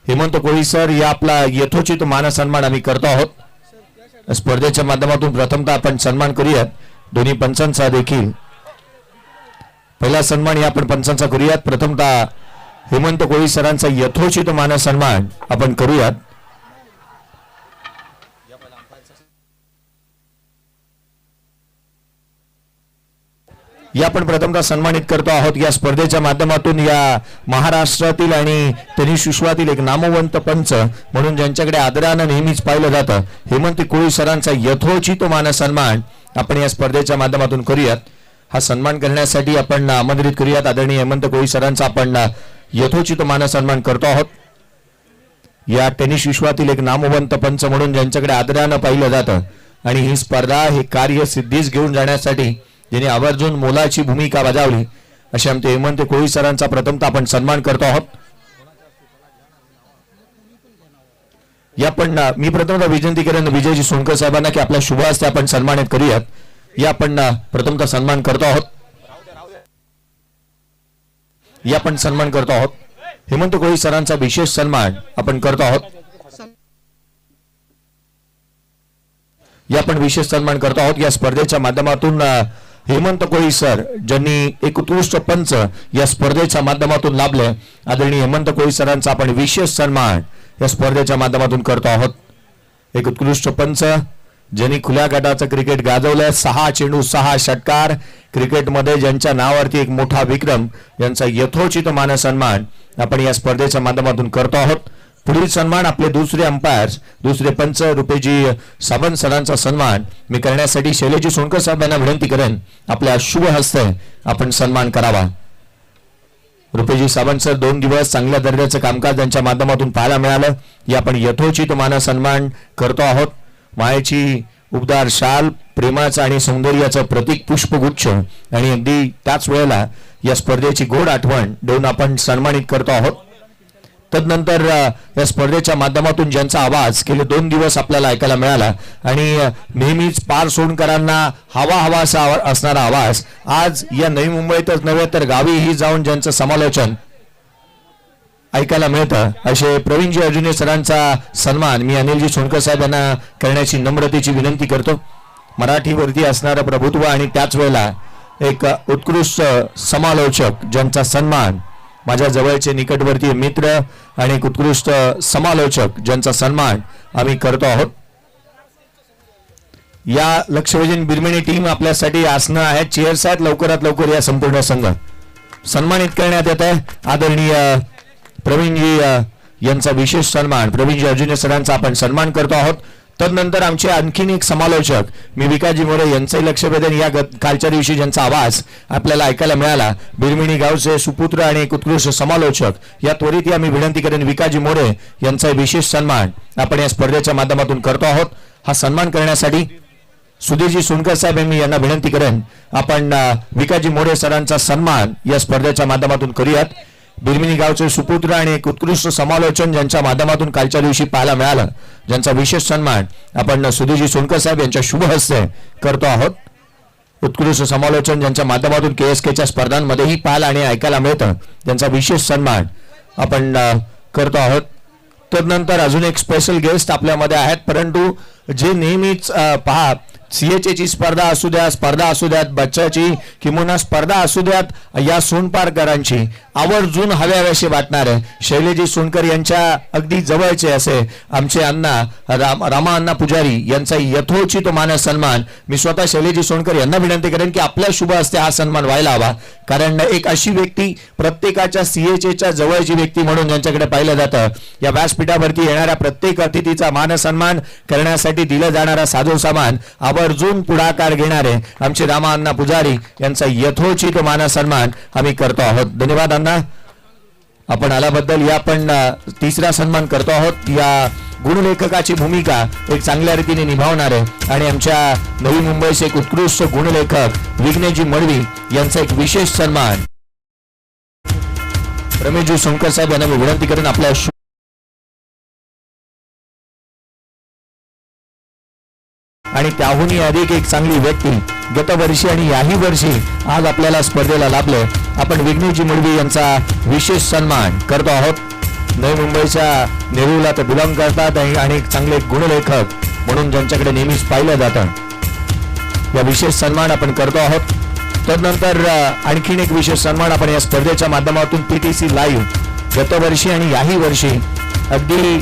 हेमंत कोळी sir या आपला यथोचित मानसन्मान आम्ही करतो आहोत। स्पर्धेच्या माध्यमातून प्रथमतः आपण सन्मान करूयात दोन्ही पंचांचा देखील। पहिला सन्मान या आपण पंचांचा करूयात। प्रथमतः हेमंत कोळी सरांचा यथोचित मानसन्मान आपण करूयात। या आपण प्रथमतः सन्मानित करतो आहोत। या स्पर्धेच्या माध्यमातून या महाराष्ट्रातील आणि टेनिस विश्वातील एक नामवंत पंच म्हणून ज्यांच्याकडे आदराने नेहमीच पाहिलं जातं हेमंत कोळी सरांचा यथोचित मानसन्मान आपण या स्पर्धेच्या माध्यमातून करूयात। हा सन्मान करण्यासाठी आपण आमंत्रित करूयात आदरणीय हेमंत कोळी सरांचा आपण यथोचित मानसन्मान करतो आहोत। या टेनिस विश्वातील एक नामवंत पंच म्हणून ज्यांच्याकडे आदराने पाहिलं जातं आणि ही स्पर्धा हे कार्य सिद्धीस घेऊन जाण्यासाठी ज्यांनी आवर्जून मोलाची भूमिका बजावली असे आमचे हेमंत कोळी सरांचा प्रथमतः आपण सन्मान करतो आहोत। या पण मी प्रथमतः विनंती करेन विजयजी सोनकर साहेबांना की आपल्या शुभ हस्ते आपण सन्मानित करूयात। या आपण प्रथमतः सन्मान करतो आहोत। या आपण सन्मान करतो आहोत हेमंत कोळी सरांचा विशेष सन्मान आपण करतो आहोत। या आपण विशेष सन्मान करतो आहोत। या स्पर्धेच्या माध्यमातून हेमंत कोळी सर ज्यांनी एक उत्कृष्ट पंच या स्पर्धेच्या माध्यमातून लाभले आदरणीय हेमंत कोळी सरांचा आपण विशेष सन्मान या स्पर्धेच्या माध्यमातून करतो आहोत। एक उत्कृष्ट पंच ज्यांनी खुल्या गटाचं क्रिकेट गाजवलंय 6 चेंडू 6 षटकार क्रिकेटमध्ये ज्यांच्या नावावरती एक मोठा विक्रम यांचा यथोचित मानसन्मान आपण या स्पर्धेच्या माध्यमातून करतो आहोत। पुढील सन्मान आपले दुसरे अंपायर्स दुसरे पंच रुपेजी सावंत सरांचा सन्मान मी करण्यासाठी शैलेजी सोनकर साहेब यांना विनंती करेन आपल्या शुभ हस्ते आपण सन्मान करावा। रुपेजी सावंत सर 2 दिवस चांगल्या दर्जाचं कामकाज त्यांच्या माध्यमातून पाहायला मिळालं। या आपण यथोचित मानसन्मान करतो आहोत। मायेची उबदार शाल प्रेमाचा आणि सौंदर्याचं प्रतीक पुष्पगुच्छ आणि अगदी त्याच वेळेला या स्पर्धेची गोड आठवण देऊन आपण सन्मानित करतो आहोत। तदनंतर या स्पर्धेच्या माध्यमातून ज्यांचा आवाज गेले 2 दिवस आपल्याला ऐकायला मिळाला आणि नेहमीच पार सोडकरांना हवा असणारा आवाज आज या नवी मुंबईतच नव्हे तर गावीही जाऊन ज्यांचं समालोचन ऐकायला मिळतं असे प्रवीणजी अर्जुने सरांचा सन्मान मी अनिलजी सोनकर साहेब यांना करण्याची नम्रतेची विनंती करतो। मराठीवरती असणारं प्रभुत्व आणि त्याच वेळेला एक उत्कृष्ट समालोचक ज्यांचा सन्मान माझ्या जवळचे निकटवर्तीय मित्र आणि एक उत्कृष्ट समालोचक ज्यांचा सन्मान आम्ही करतो आहोत। या लक्षवेधीन बिरमिणी टीम आपल्यासाठी आसनं आहेत चेअर्स आहेत लवकरात लवकर या संपूर्ण संघ सन्मानित करण्यात येत आहे। आदरणीय प्रवीणजी यांचा विशेष सन्मान प्रवीणजी अर्जुने सरांचा आपण सन्मान करतो आहोत। तदनंतर आमचे आणखीन एक समालोचक मी विकासजी मोरे यांचे लक्ष वेधन या कालच्या दिवशी ज्यांचा आवाज आपल्याला ऐकायला मिळाला बिरमिणी गावचे सुपुत्र आणि एक उत्कृष्ट समालोचक या त्वरित या मी विनंती करेन विकासजी मोरे यांचा विशेष सन्मान आपण या स्पर्धेच्या माध्यमातून करतो आहोत। हा सन्मान करण्यासाठी सुधीरजी सोनकर साहेब मी यांना विनंती करेन आपण विकासजी मोरे सरांचा सन्मान या स्पर्धेच्या माध्यमातून करूयात। बिरमिणी गावचे सुपुत्र आणि एक उत्कृष्ट समालोचन ज्यांच्या माध्यमातून कालच्या दिवशी पाहायला मिळालं ज्यांचा विशेष सन्मान आपण सुधीरजी सोनकर साहेब यांच्या शुभ हस्ते करतो आहोत। उत्कृष्ट समालोचन ज्यांच्या माध्यमातून KSKच्या स्पर्धांमध्येही पाहायला आणि ऐकायला मिळतं त्यांचा विशेष सन्मान आपण करतो आहोत। तदनंतर अजून एक स्पेशल गेस्ट आपल्यामध्ये आहेत परंतु जे नेहमीच पहा CHA ची स्पर्धा असू द्यात बच्चाची किंवा स्पर्धा असू द्यात या सोनपारकरांची आवर्जून हव्याशी वाटणारे शैलेजी सोनकर यांच्या अगदी जवळचे असे आमचे अण्णा रामा अण्णा पुजारी यांचा यथोचित मानसन्मान मी स्वतः शैलेजी सोनकर यांना विनंती करेन की आपल्या शुभ हस्ते हा सन्मान व्हायला हवा कारण एक अशी व्यक्ती प्रत्येकाच्या CHAच्या जवळची व्यक्ती म्हणून ज्यांच्याकडे पाहिलं जातं या व्यासपीठावरती येणाऱ्या प्रत्येक अतिथीचा मानसन्मान करण्यासाठी दिला जाणारा साधो सामान आवर्जून पुढाकार घेणारे आमचे रामा अण्णा पुजारी यांचा यथोचित मानसन्मान आम्ही करतो आहोत। धन्यवाद अण्णा आपण आल्याबद्दल। या आपण तिसरा सन्मान करतो आहोत। या गुणलेखकाची भूमिका एक चांगल्या रीतीने निभावणारे आणि आमच्या नवी मुंबईचे एक उत्कृष्ट गुणलेखक विघ्नेशजी मडवी यांचा एक विशेष सन्मान रमेशजी सोनकर साहेब यांना मी विनंती करेन आपल्या आणि त्याहूनही अधिक एक चांगली व्यक्ती गतवर्षी आणि याही वर्षी आज आपल्याला स्पर्धेला लाभले आपण विघ्नेशजी मडवी यांचा विशेष सन्मान करतो आहोत। नवी मुंबईच्या नेरूळला ते बिलॉंग करतात आणि एक चांगले गुणलेखक म्हणून ज्यांच्याकडे नेहमीच पाहिलं जातं, या विशेष सन्मान आपण करतो आहोत. तदनंतर आणखीन एक विशेष सन्मान आपण या स्पर्धेच्या माध्यमातून पीटीसी लाईव्ह गतवर्षी आणि याही वर्षी अगदी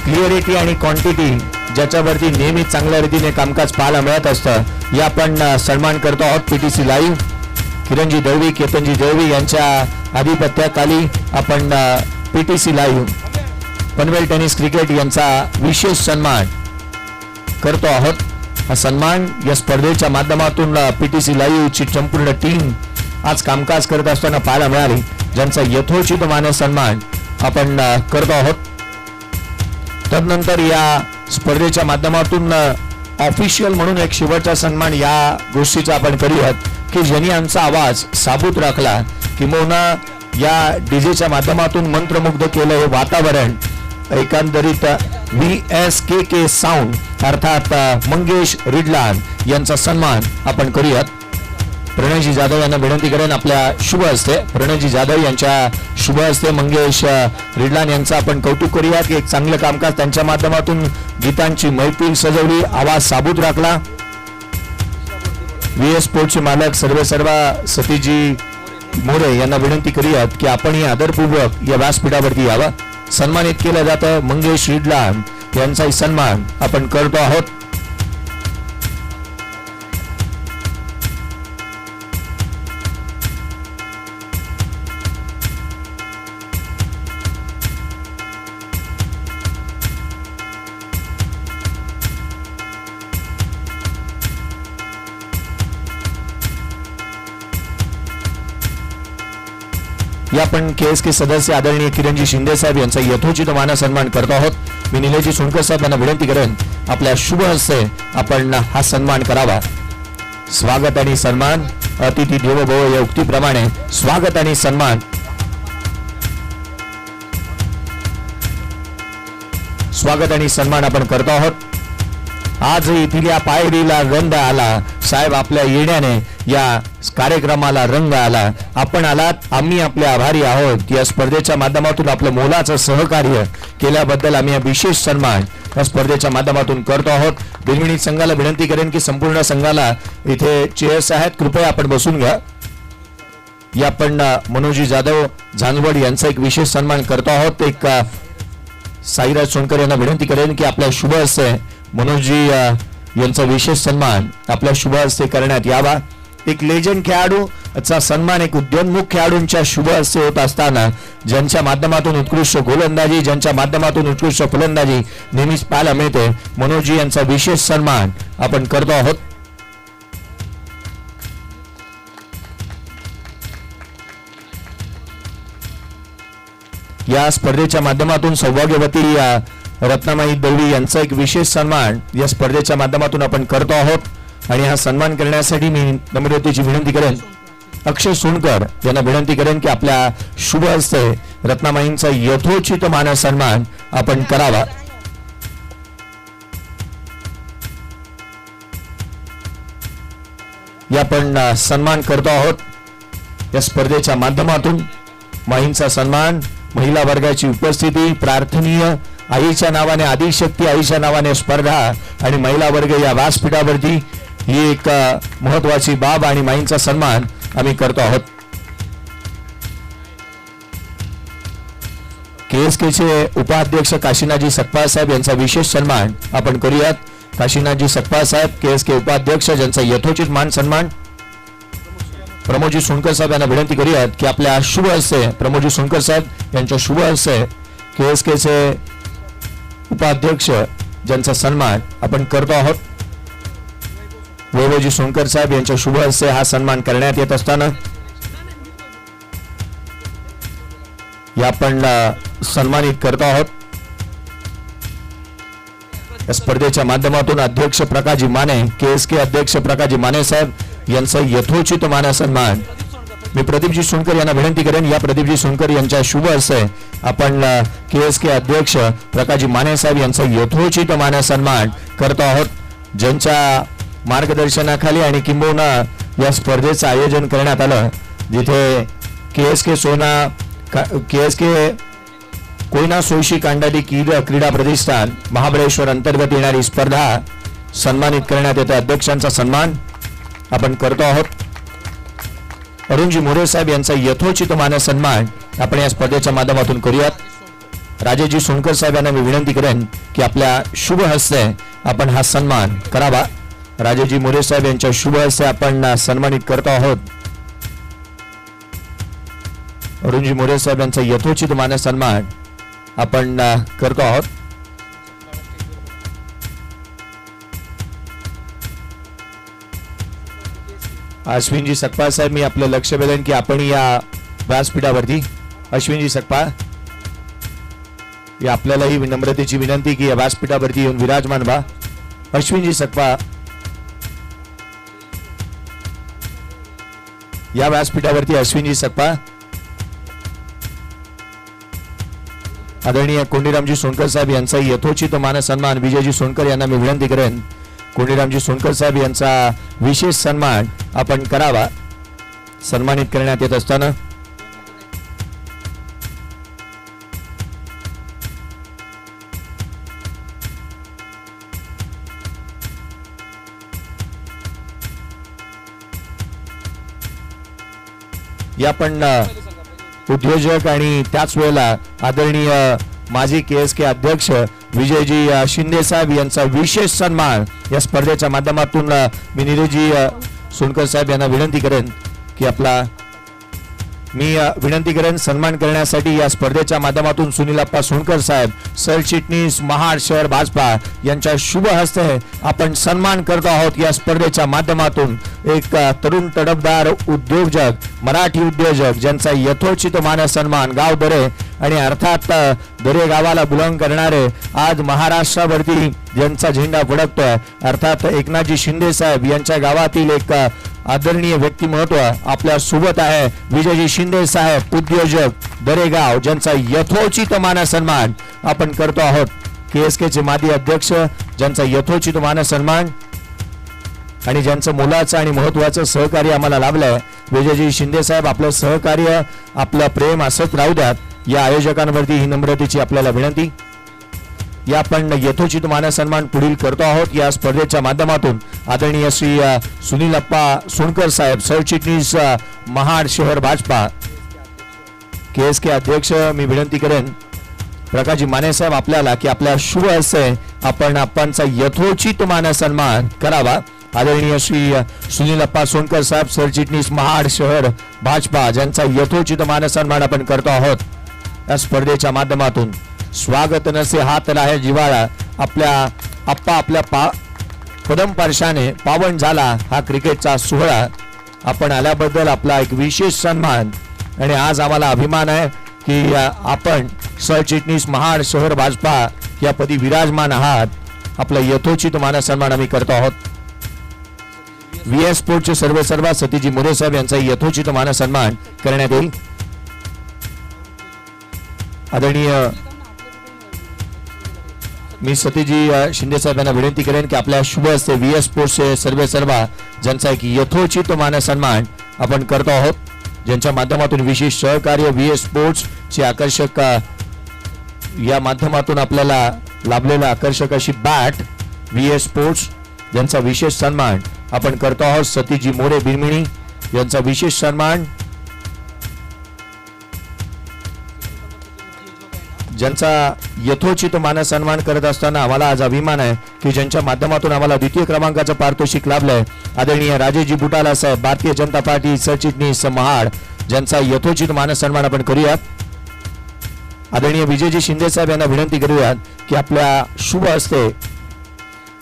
क्लिअरिटी आणि क्वांटिटी ज्याच्यावरती नेहमी चांगल्या रीतीने कामकाज पाहायला मिळत असतं, या आपण सन्मान करतो आहोत. पीटीसी लाईव्ह किरणजी दळवी, केतनजी दळवी यांच्या आधिपत्याखाली आपण PTC live Panvel tennis cricket यांचा विशेष सन्मान करतो आहोत. हा सन्मान या स्पर्धेच्या माध्यमातून पीटीसी लाईव्हची संपूर्ण टीम आज कामकाज करत असताना पाहायला मिळाली, ज्यांचा यथोचित मान सन्मान आपण करतो आहोत. तदनंतर या स्पर्धेच्या माध्यमातून ऑफिशियल म्हणून एक शेवटचा सन्मान या गोष्टीचा आपण करूयात की ज्यांनी आमचा आवाज साबूत राखला, किंबहुना या डीजेच्या माध्यमातून मंत्रमुग्ध केलं हे वातावरण, एकंदरीत VSKK साऊंड अर्थात मंगेश रिडलान यांचा सन्मान आपण करूयात. प्रणयजी जाधव यांना विनंती करेन आपल्या शुभ हस्ते, प्रणयजी जाधव यांच्या शुभ हस्ते मंगेश रिडलान यांचं आपण कौतुक करूया की एक चांगलं कामकाज त्यांच्या माध्यमातून गीतांची मैफिल सजवली, आवाज साबूत राखला. VS स्पोर्ट्सचे मालक सर्वेसर्वा सतीशजी मोरे यांना विनंती करूयात की आपण ही आदरपूर्वक या व्यासपीठावरती यावं. सन्मानित केलं जातं मंगेश रिडलान यांचाही सन्मान आपण करतो आहोत. या आपण KSK सदस्य आदरणीय किरणजी शिंदे साहेब यांचा यथोचित मान सन्मान करतो आहोत. मी निलेशजी सोनकर साहेब यांना विनंती करेन आपल्या शुभ हस्ते आपण हा सन्मान करावा. स्वागत आणि सन्मान, अतिथी देवो भव या उक्तीप्रमाणे स्वागत आणि सन्मान. स्वागत आणि सन्मान आपण करतो आहोत. आज येथील या पायरीला रंग आला साहेब, आपल्या येण्याने या कार्यक्रमाला रंग आला. आपण आलात, आम्ही आपले आभारी आहोत. या स्पर्धेच्या माध्यमातून आपलं मोलाचं सहकार्य केल्याबद्दल आम्ही विशेष सन्मान या स्पर्धेच्या माध्यमातून करतो आहोत. बिलमिणी संघाला विनंती करेन की संपूर्ण संघाला इथे चेअर्स आहेत, कृपया आपण बसून घ्या. या आपण मनोजी जाधव झांजवड यांचा एक विशेष सन्मान करतो आहोत. एक साईराज सोनकर यांना विनंती करेन की आपल्या शुभ हस्ते मनोजी यांचा विशेष सन्मान आपल्या शुभ हस्ते करण्यात यावा. एक लेजंड खेळाडूचा सन्मान एक उद्योन्मुख खेळाडूंच्या शुभ हस्ते होत असताना ज्यांच्या माध्यमातून उत्कृष्ट गोलंदाजी, ज्यांच्या माध्यमातून उत्कृष्ट फलंदाजी नेहमीच पाहायला मिळते, मनोजी यांचा विशेष सन्मान आपण करतो आहोत. या स्पर्धेच्या माध्यमातून सौभाग्यवती रत्नामाई दळवी यांचा एक विशेष सन्मान या स्पर्धेच्या माध्यमातून आपण करतो आहोत. आणि हा सन्मान करण्यासाठी मी नम्रतेची विनंती करेन अक्षय सोनकर यांना विनंती करेन की आपल्या शुभ हस्ते रत्नामाईंचा यथोचित मान सन्मान आपण करावा. या आपण सन्मान करतो आहोत या स्पर्धेच्या माध्यमातून. माईंचा सन्मान, महिला वर्गाची उपस्थिती प्रार्थनीय, आईच्या नावाने आदिशक्ती, आईच्या नावाने स्पर्धा आणि महिला वर्ग या व्यासपीठावरती ही एक महत्वाची बाब आणि माईंचा सन्मान आम्ही करतो आहोत. KSKचे उपाध्यक्ष काशीनाथजी सकपाळ साहेब यांचा विशेष सन्मान आपण करूयात. काशीनाथजी सकपाळ साहेब KSK उपाध्यक्ष ज्यांचा यथोचित मान सन्मान. प्रमोदजी सोनकर साहेब यांना विनंती करूयात की आपल्या शुभ हस्ते प्रमोदजी सोनकर साहेब यांच्या शुभ हस्ते KSKचे उपाध्यक्ष ज्यांचा सन्मान आपण करतो आहोत. वैभवजी सोनकर साहेब यांच्या शुभ हस्ते हा सन्मान करण्यात येत असताना या आपण सन्मानित करतो आहोत. या स्पर्धेच्या माध्यमातून अध्यक्ष प्रकाशजी माने, KSK अध्यक्ष प्रकाशजी माने साहेब यांचा यथोचित मान सन्मान मी प्रदीपजी सोनकर यांना विनंती करेन. या प्रदीपजी सोनकर यांच्या शुभ हस्ते आपण KSK अध्यक्ष प्रकाशजी माने साहेब यांचा यथोचित मान सन्मान करतो आहोत, ज्यांच्या मार्गदर्शनाखाली आणि किंबहुना या स्पर्धेचं आयोजन करण्यात आलं, जिथे KSK सोना KSK कोयना सोयशी कांडाडी क्रीडा प्रतिष्ठान महाबळेश्वर अंतर्गत येणारी स्पर्धा सन्मानित करण्यात येते. अध्यक्षांचा सन्मान आपण करतो आहोत. अरुणजी मोरे साहेब यांचा यथोचित मान सन्मान आपण या स्पर्धेच्या माध्यमातून करूयात. राजेशजी सोनकर साहेब यांना मी विनंती करेन की आपल्या शुभ हस्ते आपण हा सन्मान करावा. राजेशजी मोरे साहेब यांच्या शुभ हस्ते आपण सन्मानित करतो आहोत. अरुणजी मोरे साहेब यांचा यथोचित मान सन्मान आपण करतो आहोत. अश्विनजी सकपाळ साहेब, मी आपलं लक्ष वेधेन की आपण या व्यासपीठावरती अश्विनजी सकपाळ या आपल्यालाही विनम्रतेची विनंती की या व्यासपीठावरती येऊन विराजमान व्हा. अश्विनजी सकपाळ या व्यासपीठावरती अश्विनजी सकपाळ. आदरणीय कोंडीरामजी सोनकर साहेब यांचा यथोचित मान सन्मान विजयजी सोनकर यांना मी विनंती करेन. कोंडीरामजी सोनकर साहेब यांचा विशेष सन्मान आपण करावा. सन्मानित करण्यात येत असताना या पण उद्योजक आणि त्याच वेळेला आदरणीय माजी KSK अध्यक्ष विजयजी शिंदे साहेब यांचा विशेष सन्मान या स्पर्धेच्या माध्यमातून मी निलेशजी सोनकर साहेब यांना विनंती करेन की मी विनंती करेन सन्मान करण्यासाठी या स्पर्धेच्या माध्यमातून सुनीलप्पा सोनकर साहेब सरचिटणीस महाड शहर भाजपा यांच्या शुभ हस्ते आपण सन्मान करतो आहोत. या स्पर्धेच्या माध्यमातून एक तरुण तडफदार उद्योजक मराठी उद्योजक ज्यांचा यथोचित मान सन्मान गाव दरे आणि अर्थात दरे गावाला बुलंद करणारे आज महाराष्ट्रावरती ज्यांचा झेंडा फडकतोय अर्थात एकनाथजी शिंदे साहेब यांच्या गावातील एक आदरणीय व्यक्तिमत्व आपल्या सोबत आहे. विजयजी शिंदे साहेब उद्योजक दरेगाव ज्यांचा यथोचित मान सन्मान आपण करतो आहोत. KSK चे माजी अध्यक्ष ज्यांचा यथोचित मान सन्मान आणि ज्यांचं मोलाचं आणि महत्वाचं सहकार्य आम्हाला लाभलंय. विजयजी शिंदे साहेब आपलं सहकार्य आपलं प्रेम असंच राहू द्यात. या आयोजकांवरती ही नम्रतेची आपल्याला विनंती. या आपण यथोचित मान सन्मान पुढील करतो आहोत. या स्पर्धेच्या माध्यमातून आदरणीय श्री सुनीलप्पा सोनकर साहेब सरचिटणीस महाड शहर भाजपा KSK अध्यक्ष मी विनंती करेन प्रकाशजी माने साहेब आपल्याला की आपल्या शुभ हस्ते आपण आपणचा यथोचित मान सन्मान करावा. आदरणीय श्री सुनीलप्पा सोनकर साहेब सरचिटणीस महाड शहर भाजपा ज्यांचा यथोचित मान सन्मान आपण करतो आहोत. या स्पर्धेच्या माध्यमातून स्वागत नसे हात राहे जिवाळा आपल्या पदम स्पर्शाने पावन झाला हा क्रिकेटचा सोहळा. आपण आल्याबद्दल आपला एक विशेष सन्मान आणि आज आम्हाला अभिमान आहे की आपण सरचिटणीस महाड शहर भाजपा या पदी विराजमान आहात. आपला यथोचित मान सन्मान आम्ही करतो आहोत. VS स्पोर्टचे सर्व सतीजी मोरे साहेब यांचा यथोचित मान सन्मान करण्यात येईल. आदरणीय मी सतीजी शिंदे साहेब यांना विनंती करेन की आपल्या शुभ हस्ते VS स्पोर्ट्सचे सर्व ज्यांचा एक यथोचित मान सन्मान आपण करतो आहोत. ज्यांच्या माध्यमातून विशेष सहकार्य VS स्पोर्ट्स चे आकर्षक या माध्यमातून आपल्याला लाभलेला आकर्षक अशी बॅट VS स्पोर्ट्स ज्यांचा विशेष सन्मान आपण करतो आहोत. सतीजी मोरे बिरमिणी यांचा विशेष सन्मान ज्यांचा यथोचित मान सन्मान करत असताना आम्हाला आज अभिमान आहे की ज्यांच्या माध्यमातून आम्हाला द्वितीय क्रमांकाचं पारितोषिक लाभलंय. आदरणीय राजेशजी बुटाला साहेब भारतीय जनता पार्टी सरचिटणीस महाड ज्यांचा यथोचित मान सन्मान आपण करूयात. आदरणीय विजयजी शिंदे साहेब यांना विनंती करूयात की आपल्या शुभ हस्ते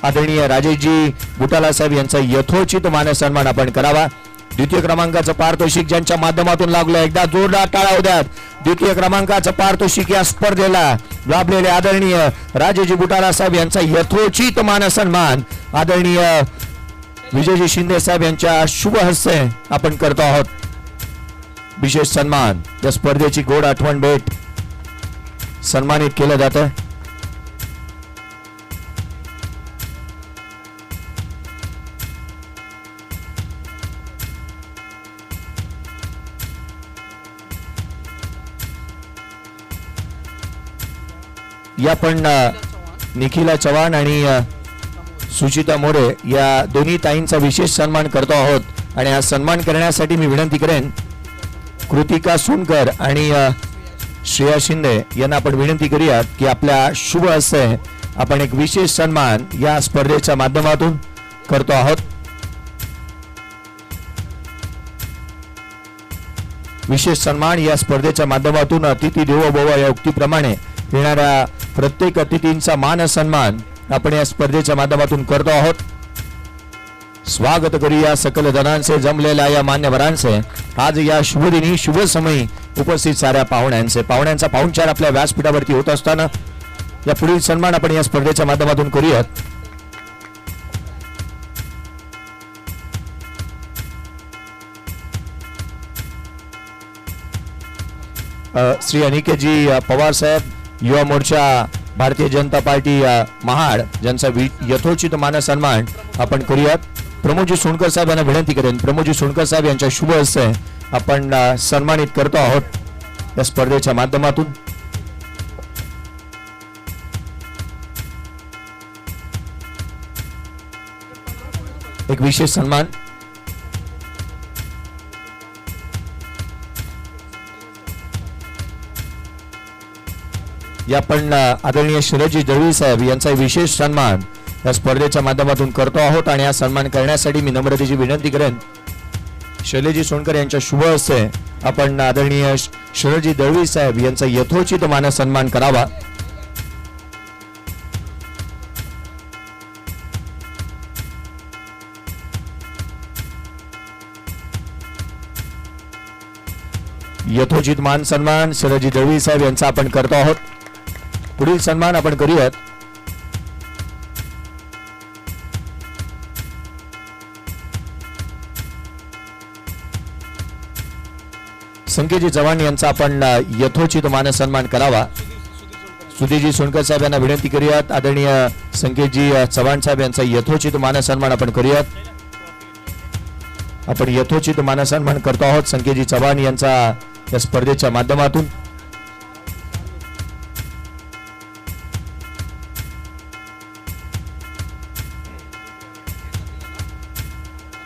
आदरणीय राजेशजी बुटाला साहेब यांचा यथोचित मान सन्मान आपण करावा. द्वितीय क्रमांकाचं पारितोषिक ज्यांच्या माध्यमातून लागलं एकदा जोरदार टाळ्या द्यात. द्वितीय क्रमांकाचं पारितोषिक या स्पर्धेला लाभलेले आदरणीय राजेशजी बुटाला साहेब यांचा यथोचित मान सन्मान आदरणीय विजयजी शिंदे साहेब यांच्या शुभ हस्ते आपण करतो आहोत. विशेष सन्मान या स्पर्धेची गोड आठवण भेट सन्मानित केलं जातं. या पण निखिला चव्हाण आणि सुचिता मोरे या दोन्ही ताईंचा विशेष सन्मान करतो आहोत आणि हा सन्मान करण्यासाठी मी विनंती करेन कृतिका सोनकर आणि श्रेया शिंदे यांना आपण विनंती करूयात की आपल्या शुभ हस्ते आपण एक विशेष सन्मान या स्पर्धेच्या माध्यमातून करतो आहोत। विशेष सन्मान या स्पर्धेच्या माध्यमातून अतिथी देवो भव या उक्तीप्रमाणे येणाऱ्या प्रत्येक अतिथींचा मान सन्मान आपण या स्पर्धेच्या माध्यमातून करतो आहोत। स्वागत करूया सकल जनांचे जमलेल्या या मान्यवरांचे आज या शुभदिनी शुभ समयी उपस्थित साऱ्या पाहुण्यांचा पाहुणचार आपल्या व्यासपीठावरती होत असताना या पुढील सन्मान आपण या स्पर्धेच्या माध्यमातून करूयात। श्री अनिकेतजी पवार साहेब युवा मोर्चा भारतीय जनता पार्टी महाड ज्यांचा यथोचित मान सन्मान आपण करूयात। प्रमोदजी सोनकर साहेब यांना विनंती करेन प्रमोदजी सोनकर साहेब यांच्या शुभ हस्ते आपण सन्मानित करतो आहोत या स्पर्धेच्या माध्यमातून। एक विशेष सन्मान या पण आदरणीय शरदजी दळवी साहेब यांचा विशेष सन्मान या स्पर्धेच्या माध्यमातून करतो आहोत आणि हा सन्मान करण्यासाठी मी नम्रतेची विनंती करेन शैलेजी सोनकर यांच्या शुभ हस्ते आपण आदरणीय शरदजी दळवी साहेब यांचा यथोचित मान सन्मान करावा। यथोचित मान सन्मान शरदजी दळवी साहेब यांचा आपण करतो आहोत। पुढील सन्मान आपण करूयात संकेतजी चव्हाण यांचा आपण यथोचित मान सन्मान करावा। सुधीरजी सोनकर साहेब यांना विनंती करूयात आदरणीय संकेतजी चव्हाण साहेब यांचा यथोचित मान सन्मान आपण करूयात। आपण यथोचित मान सन्मान करतो आहोत संकेतजी चव्हाण यांचा या स्पर्धेच्या माध्यमातून।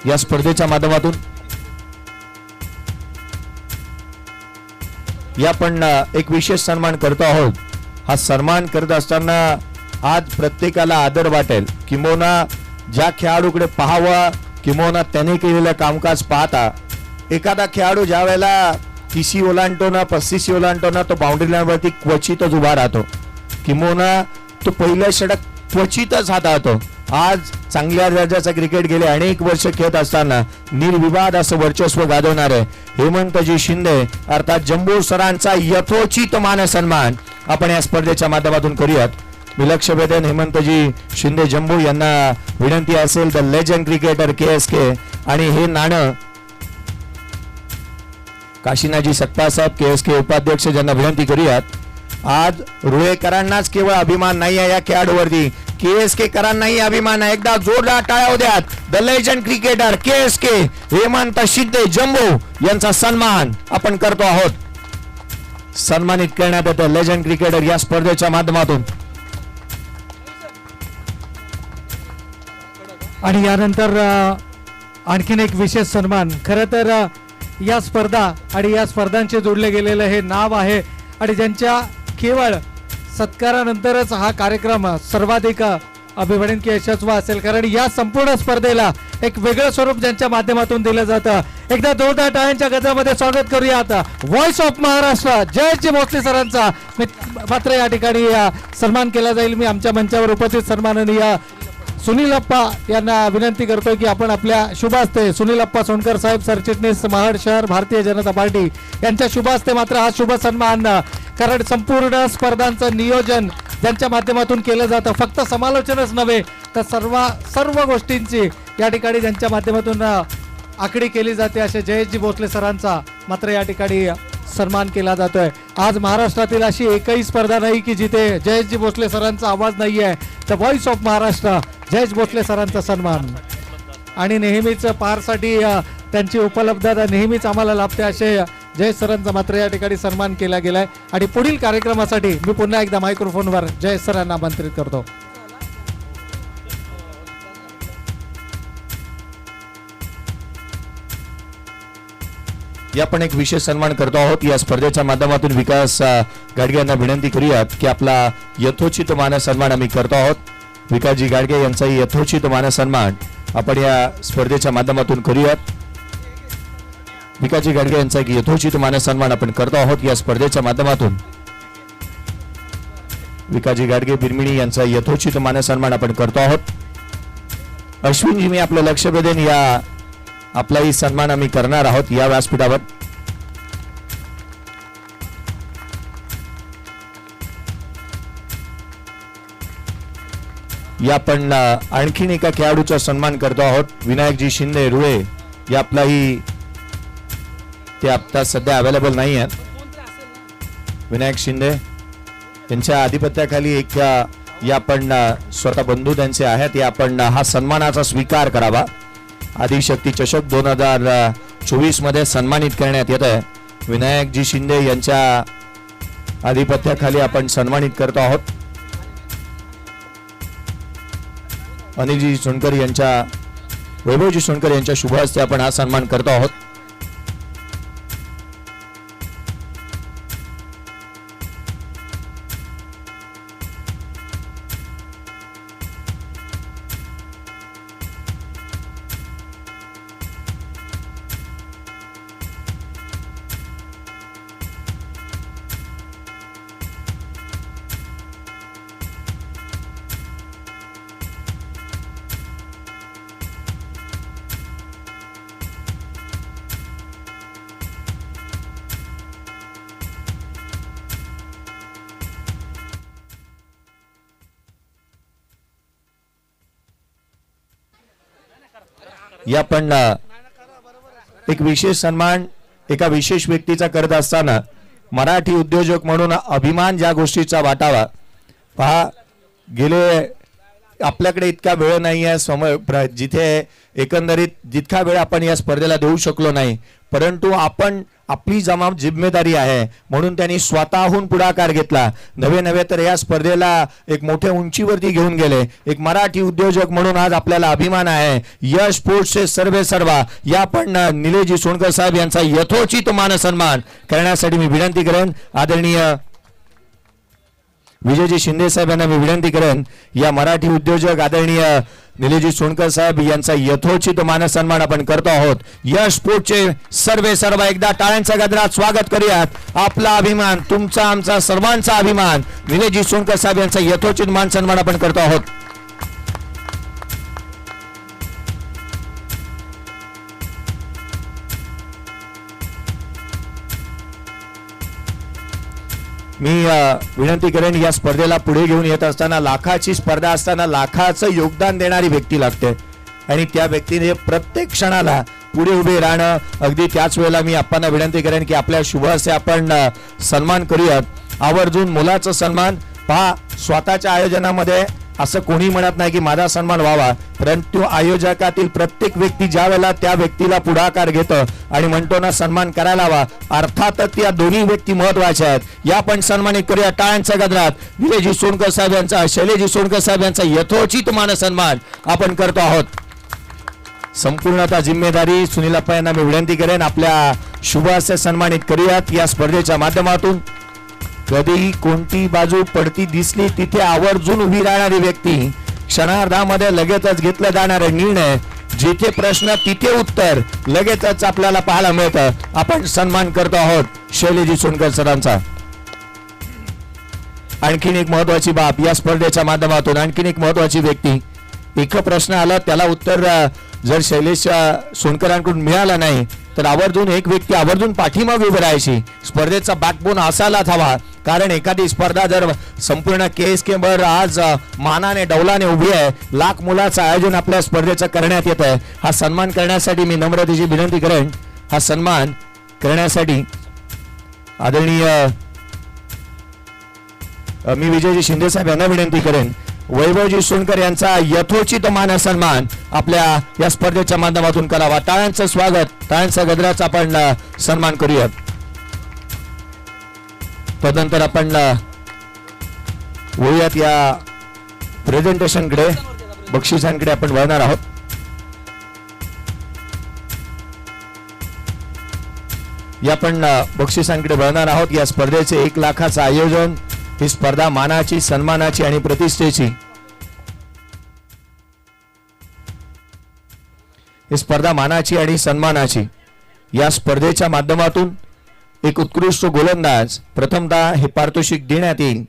या स्पर्धेच्या माध्यमातून या पण एक विशेष सन्मान करतो आहोत। हा सन्मान करत असताना आज प्रत्येकाला आदर वाटेल किंबहुना ज्या खेळाडूकडे पाहावा किंबहुना त्याने केलेलं कामकाज पाहता एखादा खेळाडू ज्या वेळेला 30 ओलांडतो ना 35 ओलांडतो ना तो बाउंड्री लाईनवरती क्वचितच उभा राहतो किंबहुना तो पहिल्या षटक क्वचितच हाताळतो। आज चांगल्या दर्जाचा क्रिकेट गेले अनेक वर्ष खेळत असताना निर्विवाद असं वर्चस्व गाजवणारे हेमंतजी शिंदे अर्थात जंबू सरांचा यथोचित मान सन्मान आपण या स्पर्धेच्या माध्यमातून करूयात। मी लक्ष वेधेन हेमंतजी शिंदे जंबू यांना विनंती असेल द लेजंड क्रिकेटर KSK आणि हे नाणं काशीनाथजी सकपाळ साहेब KSK उपाध्यक्ष ज्यांना विनंती करूयात। आज रुळेकरांनाच केवळ अभिमान नाही आहे या खेळाडूवरती KSK करांनाही अभिमान आहे। एकदा जोरदार टाळ्या होत्यात the legend cricketer KSK Hemant Shinde Jambu यांचा सन्मान आपण करतो आहोत। सन्मानित करण्यात येतं लेजंड क्रिकेटर या स्पर्धेच्या माध्यमातून। आणि यानंतर आणखीन एक विशेष सन्मान खरं तर या स्पर्धा आणि या स्पर्धांचे जोडले गेलेलं हे नाव आहे आणि ज्यांच्या केवळ सत्कारानंतरच हा कार्यक्रम सर्वाधिक अभिवादन की यशस्वी असेल कारण या संपूर्ण स्पर्धेला एक वेगळं स्वरूप ज्यांच्या माध्यमातून दिलं जातं। एकदा जोरदार टाळ्यांच्या गजरामध्ये स्वागत करूयात व्हॉइस ऑफ महाराष्ट्र जयजी भोसले सरांचा मात्र या ठिकाणी सन्मान केला जाईल। मी आमच्या मंचावर उपस्थित सन्माननीय सुनील अप्पा यांना विनंती करतो की आपण आपल्या शुभ हस्ते सुनील अप्पा सोनकर साहेब सरचिटणीस महाड शहर भारतीय जनता पार्टी यांच्या शुभ हस्ते मात्र हा शुभ सन्मान कारण संपूर्ण स्पर्धांचं नियोजन ज्यांच्या माध्यमातून केलं जातं फक्त समालोचनच नव्हे तर सर्व गोष्टींची या ठिकाणी ज्यांच्या माध्यमातून आखणी केली जाते असे जयेशजी भोसले सरांचा मात्र या ठिकाणी सन्मान केला जातोय। आज महाराष्ट्रातील अशी एकही स्पर्धा नाही की जिथे जयेशजी भोसले सरांचा आवाज नाही आहे। The voice of Maharashtra Jayesh Bhosale सरांचा सन्मान आणि नेहमीच पारसाठी त्यांची उपलब्धता नेहमीच आम्हाला लाभते असे जय सरांचा मात्र या ठिकाणी सन्मान केला गेलाय आणि पुढील कार्यक्रमासाठी मी पुन्हा एकदा मायक्रोफोनवर जय सरांना आमंत्रित करतो. या पण एक विशेष सन्मान करतो आहोत. या स्पर्धेच्या माध्यमातून विकास गाडगे यांना विनंती करूयात की आपला यथोचित मानसन्मान आम्ही करतो आहोत. विकासजी गाडगे यांचाही यथोचित मानसन्मान आपण या स्पर्धेच्या माध्यमातून करूयात. विकासजी गाडगे यांचा एक यथोचित मानसन्मान आपण करतो आहोत या स्पर्धेच्या माध्यमातून. विकासजी गाडगे बिरमिणी यांचा यथोचित मानसन्मान आपण करतो आहोत. अश्विनजी मी आपलं लक्ष वेधेन, या आपलाही सन्मान आम्ही करणार आहोत या व्यासपीठावर. या पण आणखीन एका खेळाडूचा सन्मान करतो आहोत. विनायकजी शिंदे रुळे, या आपलाही ते आता सध्या अवेलेबल नाही आहेत. विनायक शिंदे यांच्या आधिपत्याखाली एक या पण स्वतः बंधू त्यांचे आहेत. या आपण हा सन्मानाचा स्वीकार करावा. आदिशक्ती चषक 2024 मध्ये सन्मानित करण्यात येत आहे. विनायकजी शिंदे यांच्या आधिपत्याखाली आपण सन्मानित करतो आहोत. अनिलजी सोनकर यांच्या, वैभवजी सोनकर यांच्या शुभ हस्ते आपण हा सन्मान करतो आहोत. या पण एक विशेष सन्मान एका विशेष व्यक्तीचा करत असताना मराठी उद्योजक म्हणून अभिमान ज्या गोष्टीचा वाटावा. पहा, गेले आपल्याकडे इतका वेळ नाही आहे जिथे एकंदरीत जितका वेळ आपण या स्पर्धेला देऊ शकलो नाही, परंतु आपण आपली जिम्मेदारी आहे म्हणून त्यांनी स्वतःहून पुढाकार घेतला. नवे तर या स्पर्धेला एक मोठ्या उंचीवरती घेऊन गेले. एक मराठी उद्योजक म्हणून आज आपल्याला अभिमान आहे. यश स्पोर्ट्सचे सर्वा या पण निलेशजी सोनकर साहेब यांचा यथोचित मानसन्मान करण्यासाठी मी विनंती करेन. आदरणीय विजयजी शिंदे साहेब यांना मी विनंती करेन, या मराठी उद्योजक आदरणीय निलेशजी सोनकर साहेब यांचा यथोचित मानसन्मान आपण करतो आहोत. यश स्पोर्ट्सचे सर्व एकदा टाळ्यांच्या गजरात स्वागत करूयात. आपला अभिमान, तुमचा आमचा सर्वांचा अभिमान, निलेशजी सोनकर साहेब यांचा यथोचित मानसन्मान आपण करतो आहोत. मी विनंती करेन, या स्पर्धेला पुढे घेऊन येत असताना लाखाची स्पर्धा असताना लाखाचं योगदान देणारी व्यक्ती लागते आणि त्या व्यक्तीने प्रत्येक क्षणाला पुढे उभे राहणं. अगदी त्याच वेळेला मी आपल्याला विनंती करेन की आपल्या शुभ हस्ते आपण सन्मान करूयात. आवर्जून मुलाचं सन्मान. पहा, स्वतःच्या आयोजनामध्ये असं कोणी म्हणत नाही की माझा सन्मान व्हावा, परंतु आयोजकातील प्रत्येक व्यक्ती ज्या वेळेला त्या व्यक्तीला पुढाकार घेतं आणि म्हणतो ना सन्मान करायला हवा, अर्थातच या दोन्ही व्यक्ती महत्वाच्या आहेत. या पण सन्मानित करूया टाळ्यांच्या गजरात. निलेशजी सोनकर साहेब यांचा, शैलेशजी सोनकर साहेब यांचा यथोचित मानसन्मान आपण करतो आहोत. संपूर्णतः जिम्मेदारी सुनीलप्पा यांना मी विनंती करेन, आपल्या शुभ हस्ते सन्मानित करूयात. या स्पर्धेच्या माध्यमातून कधीही कोणती बाजू पडती दिसली तिथे आवर्जून उभी राहणारी व्यक्ती, क्षणार्धामध्ये लगेचच घेतला जाणारा निर्णय, जिथे प्रश्न तिथे उत्तर लगेचच आपल्याला पाहायला मिळतं. आपण सन्मान करतो आहोत शैलेशजी सोनकर सरांचा. आणखीन एक महत्वाची बाब या स्पर्धेच्या माध्यमातून, आणखीन एक महत्वाची व्यक्ती, एक प्रश्न आला त्याला उत्तर जर शैलेश सोनकरांकडून मिळाला नाही तर आवर्जून एक व्यक्ती आवर्जून पाठीमागे उभी राहायची. स्पर्धेचा बॅकबोन असायलाच हवा, कारण एखादी स्पर्धा जर संपूर्ण KSK वर आज मानाने डौलाने उभी आहे, लाख मुलाचं आयोजन आपल्या स्पर्धेचं करण्यात येत आहे. हा सन्मान करण्यासाठी मी नम्रतेची विनंती करेन, हा सन्मान करण्यासाठी आदरणीय मी विजयजी शिंदे साहेब यांना विनंती करेन, वैभवजी सोनकर यांचा यथोचित मानसन्मान आपल्या या स्पर्धेच्या माध्यमातून करावा. टाळ्यांचं स्वागत, टाळ्यांच्या गजराचा आपण सन्मान करूयात. तदनंतर आपण वळूयात या प्रेझेंटेशनकडे, बक्षिसांकडे आपण वळणार आहोत. या आपण बक्षिसांकडे वळणार आहोत. या स्पर्धेचे 1 लाखाचं आयोजन. ही स्पर्धा मानाची, सन्मानाची आणि प्रतिष्ठेची. ही स्पर्धा मानाची आणि सन्मानाची. या स्पर्धेच्या माध्यमातून एक उत्कृष्ट गोलंदाज, प्रथमतः हे पारितोषिक देण्यात येईल.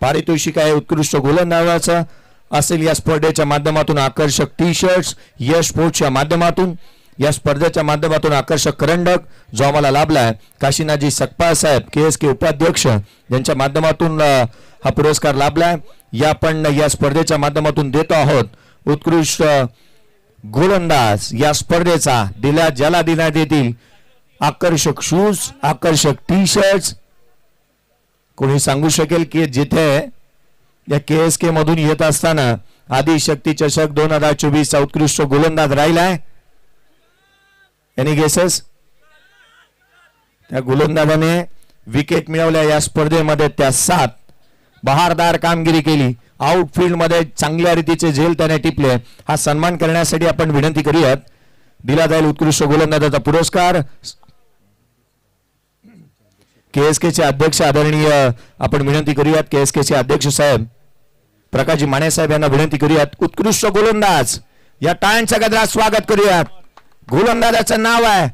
पारितोषिक आहे उत्कृष्ट गोलंदाजाचं असेल. या स्पर्धेच्या माध्यमातून आकर्षक टी शर्ट्स, यश स्पोर्ट्सच्या माध्यमातून, या स्पर्धेच्या माध्यमातून आकर्षक करंडक जो आम्हाला लाभलाय. काशीनाथजी सकपाळ साहेब, KSK उपाध्यक्ष, यांच्या माध्यमातून हा पुरस्कार लाभलाय. या आपण या स्पर्धेच्या माध्यमातून देतो आहोत उत्कृष्ट गोलंदाज या स्पर्धेचा ज्याला देण्यात येतील आकर्षक शूज, आकर्षक टी शर्ट्स. कोणी सांगू शकेल की जिथे या KSK मधून येत असताना आदिशक्ती चषक 2024 चा उत्कृष्ट गोलंदाज राहिलाय? Any guesses? त्या गोलंदाजाने विकेट मिळवल्या या स्पर्धेमध्ये. त्या 7 बहारदार कामगिरी केली. आउटफील्ड मध्ये चांगल्या रीतीचे झेल त्याने टिपले. हा सन्मान करण्यासाठी आपण विनंती करूयात. दिला जाईल उत्कृष्ट गोलंदाजाचा पुरस्कार. KSK चे अध्यक्ष आदरणीय आपण विनंती करूयात, KSK चे अध्यक्ष साहेब प्रकाशजी माने साहेब यांना विनंती करूयात. उत्कृष्ट गोलंदाज या टाळ्यांच्या गजरात स्वागत करूयात. गोलंदाजाचं नाव आहे,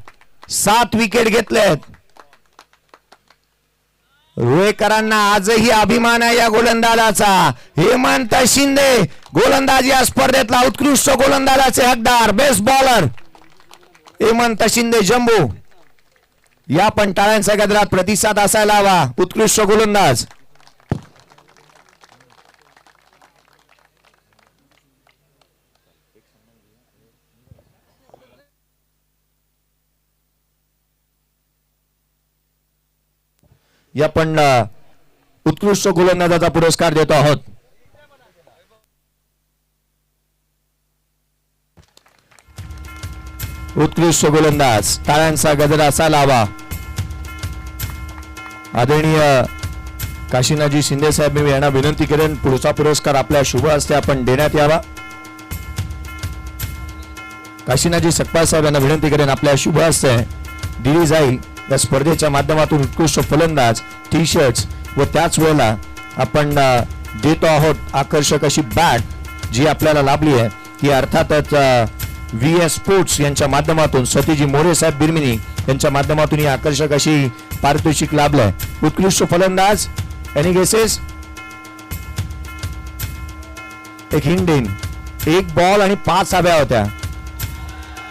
7 विकेट घेतलेत. रुळेकरांना आजही अभिमान आहे या गोलंदाजाचा. हेमंत शिंदे गोलंदाज या स्पर्धेतला उत्कृष्ट गोलंदाजाचे हकदार, best bowler Hemant Shinde jumbo. या पण टाळ्यांच्या गजरात प्रतिसाद असायला हवा. उत्कृष्ट गोलंदाज. या पण उत्कृष्ट गोलंदाजाचा पुरस्कार देतो आहोत. उत्कृष्ट गोलंदाज टाळ्यांचा गजरा असायला हवा. आदरणीय काशीनाथजी शिंदे साहेब, मी यांना विनंती करेन पुढचा पुरस्कार आपल्या शुभ हस्ते आपण देण्यात यावा. काशीनाथजी सकपाळ साहेब यांना विनंती करेन आपल्या शुभ हस्ते दिली जाईल या स्पर्धेच्या माध्यमातून उत्कृष्ट फलंदाज टी शर्ट्स व त्याच वेळेला आपण देतो आहोत आकर्षक अशी बॅट जी आपल्याला लाभली आहे. ती अर्थातच VS स्पोर्ट्स यांच्या माध्यमातून सतीजी मोरे साहेब बिरमिनी यांच्या माध्यमातून ही आकर्षक अशी पारितोषिक लाभलंय. उत्कृष्ट फलंदाज. Any guesses? एक हिंड इन, 1 बॉल आणि 5 हव्या होत्या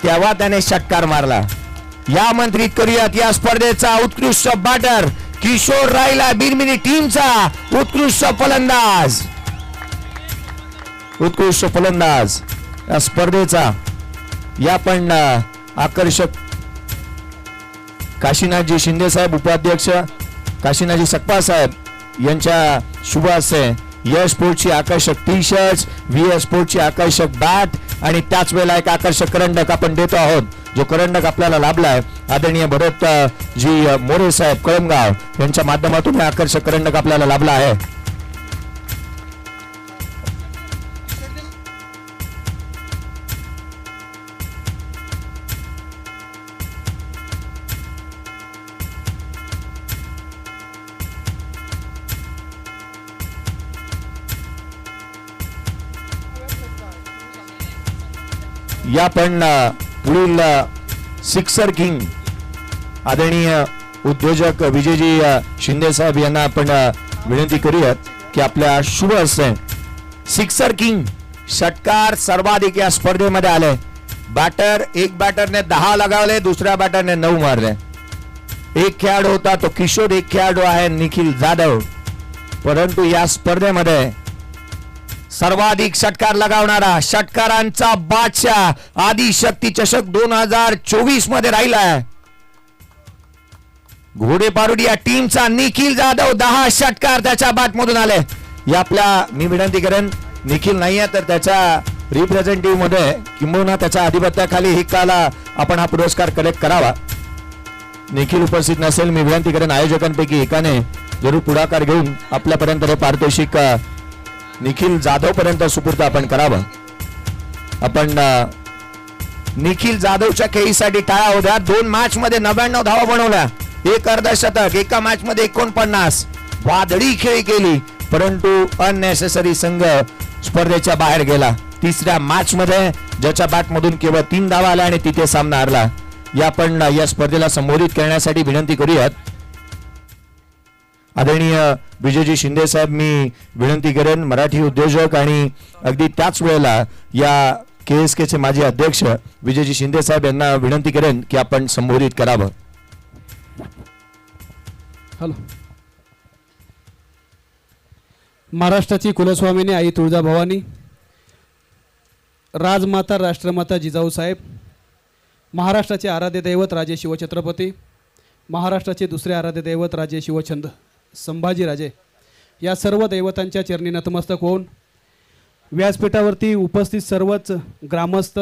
तेव्हा त्याने षटकार मारला. या आमंत्रित करूयात या स्पर्धेचा उत्कृष्ट बॅटर किशोर राहिला बिरमिनी टीमचा उत्कृष्ट फलंदाज. उत्कृष्ट फलंदाज या स्पर्धेचा. या पण आकर्षक काशीनाथजी शिंदे साहेब उपाध्यक्ष, काशीनाथजी सकपाळ साहेब यांच्या शुभ हस्ते यश स्पोर्ट्सची आकर्षक टी शर्ट्स, VS स्पोर्ट्सची आकर्षक बॅट आणि त्याच वेळेला एक आकर्षक करंडक आपण देतो आहोत. जो करंडक आपल्याला लाभलाय आदरणीय भरत जी मोरे साहेब कळमगाव यांच्या माध्यमातून हे आकर्षक करंडक आपल्याला लाभला आहे. या पण पुढील सिक्सर किंग आदरणीय उद्योजक विजयजी शिंदे साहेब यांना आपण विनंती करूयात की आपल्या शुभ हस्ते सिक्सर किंग षटकार सर्वाधिक या स्पर्धेमध्ये आले. एक बॅटरने 10 लगावले, दुसऱ्या बॅटरने 9 मारले. एक खेळाडू होता तो किशोर, एक खेळाडू आहे निखिल जाधव. परंतु या स्पर्धेमध्ये सर्वाधिक षटकार लगावणारा षटकारांचा बादशाह आदिशक्ती चषक 2024 मध्ये राहिलाय घोडेपारुड या टीमचा निखिल जाधव. 10 षटकार त्याच्या बॅट मधून आले. या आपल्या मी विनंती करेन, निखिल नाहीये तर त्याच्या रिप्रेझेंटेटिव्ह मध्ये किंबहुना त्याच्या आधिपत्याखाली हिकाला आपण हा पुरस्कार कलेक्ट करावा. निखिल उपस्थित नसेल, मी विनंती करेन आयोजकांपैकी एकाने जरूर पुढाकार घेऊन आपल्यापर्यंत हे पारितोषिक निखिल जाधव पर्यंत सुपूर्द आपण करावं. आपण निखिल जाधवच्या खेळीसाठी टाळ्या होत्या. 2 मॅच मध्ये 99 धावा बनवल्या, एक अर्धशतक, एका मॅच मध्ये 49. वादळी खेळी केली, परंतु अननेसेसरी संघ स्पर्धेच्या बाहेर गेला. तिसऱ्या मॅच मध्ये ज्याच्या बॅट मधून केवळ 3 धावा आल्या आणि तिथे सामना हरला. आपण या स्पर्धेला संबोधित करण्यासाठी विनंती करूयात. आदरणीय विजयजी शिंदे साहेब, मी विनंती करेन मराठी उद्योजक आणि अगदी त्याच वेळेला या KSK चे माजी अध्यक्ष विजयजी शिंदे साहेब यांना विनंती करेन की आपण संबोधित करावं. हॅलो. महाराष्ट्राची कुलस्वामिनी आई तुळजाभवानी, राजमाता राष्ट्रमाता जिजाऊ साहेब, महाराष्ट्राचे आराध्य दैवत राजे शिवछत्रपती, महाराष्ट्राचे दुसरे आराध्य दैवत राजे शिवछंद संभाजीराजे, या सर्व दैवतांच्या चरणी नतमस्तक होऊन व्यासपीठावरती उपस्थित सर्वच ग्रामस्थ,